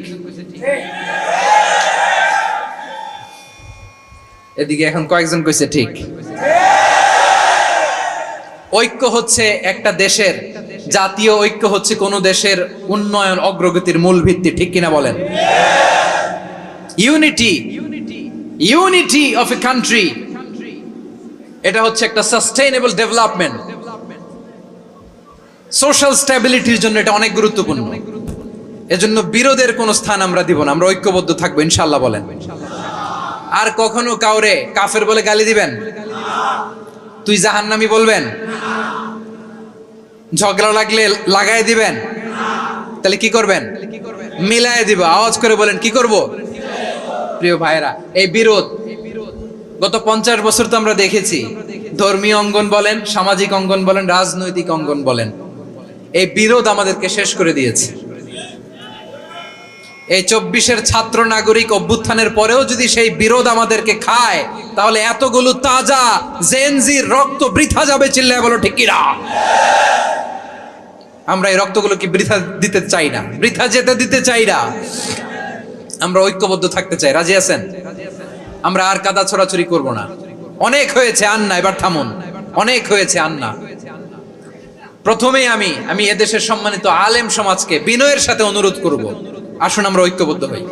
এদিকে এখন কয়েকজন কইছে ঠিক। ঐক্য হচ্ছে একটা দেশের জাতীয় ঐক্য হচ্ছে কোন দেশের উন্নয়ন অগ্রগতির মূল ভিত্তি, ঠিক কিনা বলেন? ইউনিটি অফ এ কান্ট্রি, এটা হচ্ছে একটা সাস্টেইনেবল ডেভেলপমেন্ট, সোশ্যাল স্ট্যাবিলিটির জন্য এটা অনেক গুরুত্বপূর্ণ। এজন্য বিরোধের কোনো স্থান আমরা দিব না, আমরা ঐক্যবদ্ধ থাকবো ইনশাআল্লাহ বলেন। আর কখনো কাউরে কাফের বলে গালি দিবেন? তুই জাহান্নামী বলবেন? ঝগড়া লাগলে লাগাই দিবেন? তাহলে কি করবেন? মিলায় দিব। আওয়াজ করে বলেন কি করব? প্রিয় ভাইরা, এই বিরোধ গত 50 বছর তো আমরা দেখেছি, ধর্মীয় অঙ্গন বলেন, সামাজিক অঙ্গন বলেন, রাজনৈতিক অঙ্গন বলেন, এই বিরোধ আমাদেরকে শেষ করে দিয়েছে। এই 24-এর ছাত্র নাগরিক অভ্যুত্থানের পরেও যদি সেই বিরোধ আমাদেরকে খায়, তাহলে এতগুলো তাজা জেনজির রক্ত বৃথা যাবে। চিল্লায় বলো ঠিক কিনা? আমরা এই রক্তগুলো কি বৃথা দিতে চাই না, বৃথা যেতে দিতে চাই না। আমরা ঐক্যবদ্ধ থাকতে চাই। রাজি আছেন? আমরা আর কাদা ছোড়াছুরি করব না। অনেক হয়েছে, আন্না এবার থামুন। অনেক হয়েছে, আন্না। প্রথমেই আমি এদেশের সম্মানিত আলেম সমাজকে বিনয়ের সাথে অনুরোধ করব, আসুন আমরা ঐক্যবদ্ধ হই।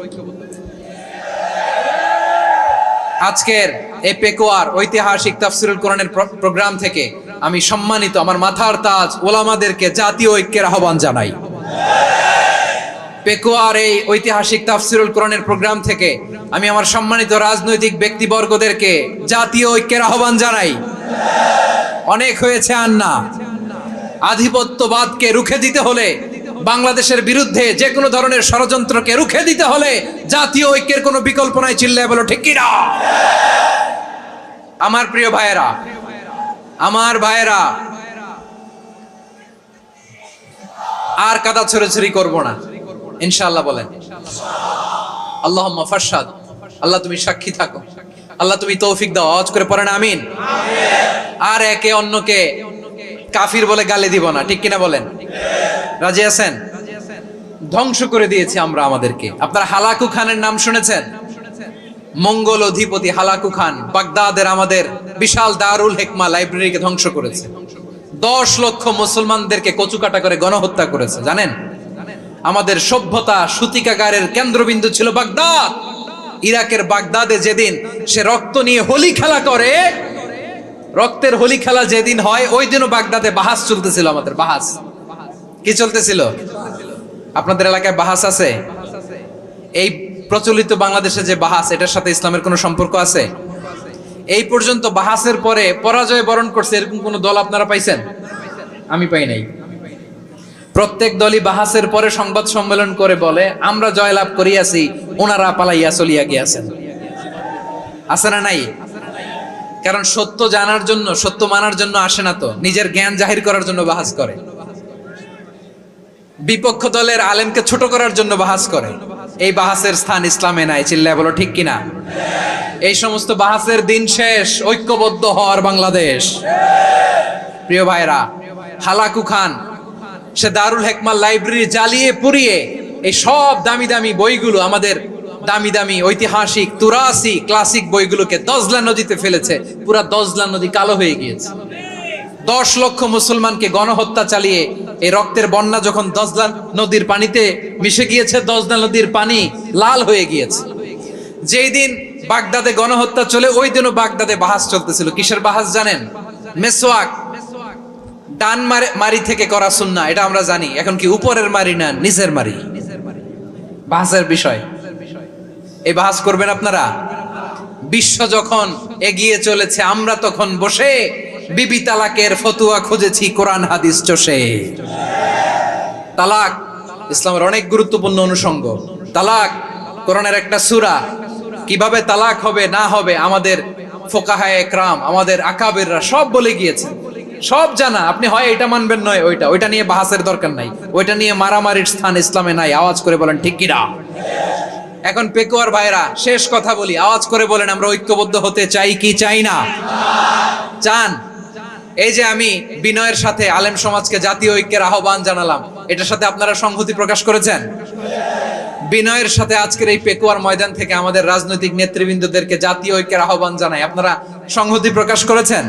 আজকের এই পেকুয়ার ঐতিহাসিক তাফসিরুল কোরআনের প্রোগ্রাম থেকে আমি সম্মানিত আমার মাথার তাজ ওলামাদেরকে জাতীয় ঐক্যের আহ্বান জানাই। পেকুয়ার এই ঐতিহাসিক তাফসিরুল কোরআনের প্রোগ্রাম থেকে আমি আমার সম্মানিত রাজনৈতিক ব্যক্তিবর্গদেরকে জাতীয় ঐক্যের আহ্বান জানাই। অনেক হয়েছে, আন্না। আধিপত্যবাদকে রুখে দিতে হলে, বাংলাদেশের বিরুদ্ধে যে কোনো ধরনের ষড়যন্ত্রকে রুখে দিতে হলে জাতীয় ঐক্যের কোনো বিকল্প নাই। চিল্লায় বলো ঠিক কিনা? আমার প্রিয় ভাইয়েরা, আমার ভাইয়েরা, আর কাদা ছড়াছড়ি করব না ইনশাআল্লাহ বলেন। আল্লাহুম্মা ফাশহাদ। আল্লাহ তুমি সাক্ষী থাকো, আল্লাহ তুমি তৌফিক দাও। আওয়াজ করে পড়েন আমিন। আর একে অন্যকে কাফির বলে গালি দিব না, ঠিক কিনা বলেন? রাজি আছেন? ধ্বংস করে দিয়েছি আমরা আমাদেরকে। আপনারা হালাকু খানের নাম শুনেছেন? মঙ্গল অধিপতি হালাকু খান বাগদাদের আমাদের বিশাল দারুল হিকমা লাইব্রেরিকে ধ্বংস করেছে। 10 লক্ষ মুসলমানদেরকে কচুকাটা করে গণহত্যা করেছে। জানেন, আমাদের সভ্যতা সূতিকাগারের কেন্দ্রবিন্দু ছিল বাগদাদ। ইরাকের বাগদাদে যেদিন সে রক্ত নিয়ে হোলি খেলা করে, রক্তের হোলি খেলা যেদিন হয়, ওই দিনও বাগদাদে বাহাস চলতেছিল। আমাদের বাহাস কি চলতেছিল? আপনাদের এলাকায় বাহাস আছে? এই প্রচলিত বাংলাদেশে যে বাহাস, এটার সাথে ইসলামের কোনো সম্পর্ক আছে? এই পর্যন্ত বাহাসের পরে পরাজয় বরণ করছে এরকম কোন দল আপনারা পাইছেন? আমি পাই নাই। প্রত্যেক দলই বাহাসের পরে সংবাদ সম্মেলন করে বলে আমরা জয়লাভ করিয়াছি, ওনারা পালাইয়া চলিয়া গিয়াছেন। আছে না নাই? কারণ সত্য জানার জন্য, সত্য মানার জন্য আসে না তো, নিজের জ্ঞান জাহির করার জন্য বাহাস করে। বিপক্ষ দলের আলেমকে ছোট করার জন্য বাহাস করে। এই বাহাসের স্থান ইসলামে নাই। চিল্লায় বলো ঠিক কিনা? এই সমস্ত বাহাসের দিন শেষ। ঐক্যবদ্ধ হওয়ার বাংলাদেশ। প্রিয় ভাইরা, হালাকু খান সে দারুল হিকমা লাইব্রেরি জ্বালিয়ে পুড়িয়ে এই সব দামি দামি বইগুলো, আমাদের দামি দামি ঐতিহাসিক তুরাসি ক্লাসিক বইগুলোকে দজলা নদীতে ফেলেছে। পুরা দজলা নদী কালো হয়ে গিয়েছে। 10 লক্ষ মুসলমানকে গণহত্যা চালিয়ে এই রক্তের বন্যা যখন দজলা নদীর পানিতে মিশে গিয়েছে, দজলা নদীর পানি লাল হয়ে গিয়েছে। যেই দিন বাগদাদে গণহত্যা চলে, ওই দিনও বাগদাদে বাহাস চলতেছিল। কিসের বাহাস জানেন? মেসওয়াক, ডান মারি থেকে করা সুন্নাহ, এটা আমরা জানি। এখন কি উপরের মারি না নিচের মারি? বাহাসের বিষয়। এই বাহাস করবেন আপনারা? বিশ্ব যখন এগিয়ে চলেছে, আমরা তখন বসে বিবি তালাকের ফতুয়া খুঁজেছি কোরআন হাদিস চষে। তালাক ইসলামের অনেক গুরুত্বপূর্ণ অনুষঙ্গ। তালাক কোরআনের একটা সূরা। কিভাবে তালাক হবে না হবে আমাদের ফোকাহায়ে একরাম, আমাদের আকাবেররা সব বলে গিয়েছে, সব জানা। আপনি হয় এটা মানবেন, নয় ওইটা নিয়ে বাহাসের দরকার নাই। ওইটা নিয়ে মারামারির স্থান ইসলামে নাই। আওয়াজ করে বলেন ঠিক কিনা? এখন পেকুয়ার ভাইরা, শেষ কথা বলি, আওয়াজ করে বলেন আমরা ঐক্যবদ্ধ হতে চাই কি চাই না? চান? এই যে আমি বিনয়ের সাথে আলেম সমাজকে জাতীয় ঐক্যের আহ্বান জানালাম, এটার সাথে আপনারা সংহতি প্রকাশ করেছেন? বিনয়ের সাথে আজকের এই পেকুয়ার ময়দান থেকে আমাদের রাজনৈতিক নেতৃবৃন্দদেরকে জাতীয় ঐক্যের আহ্বান জানাই, আপনারা সংহতি প্রকাশ করেছেন?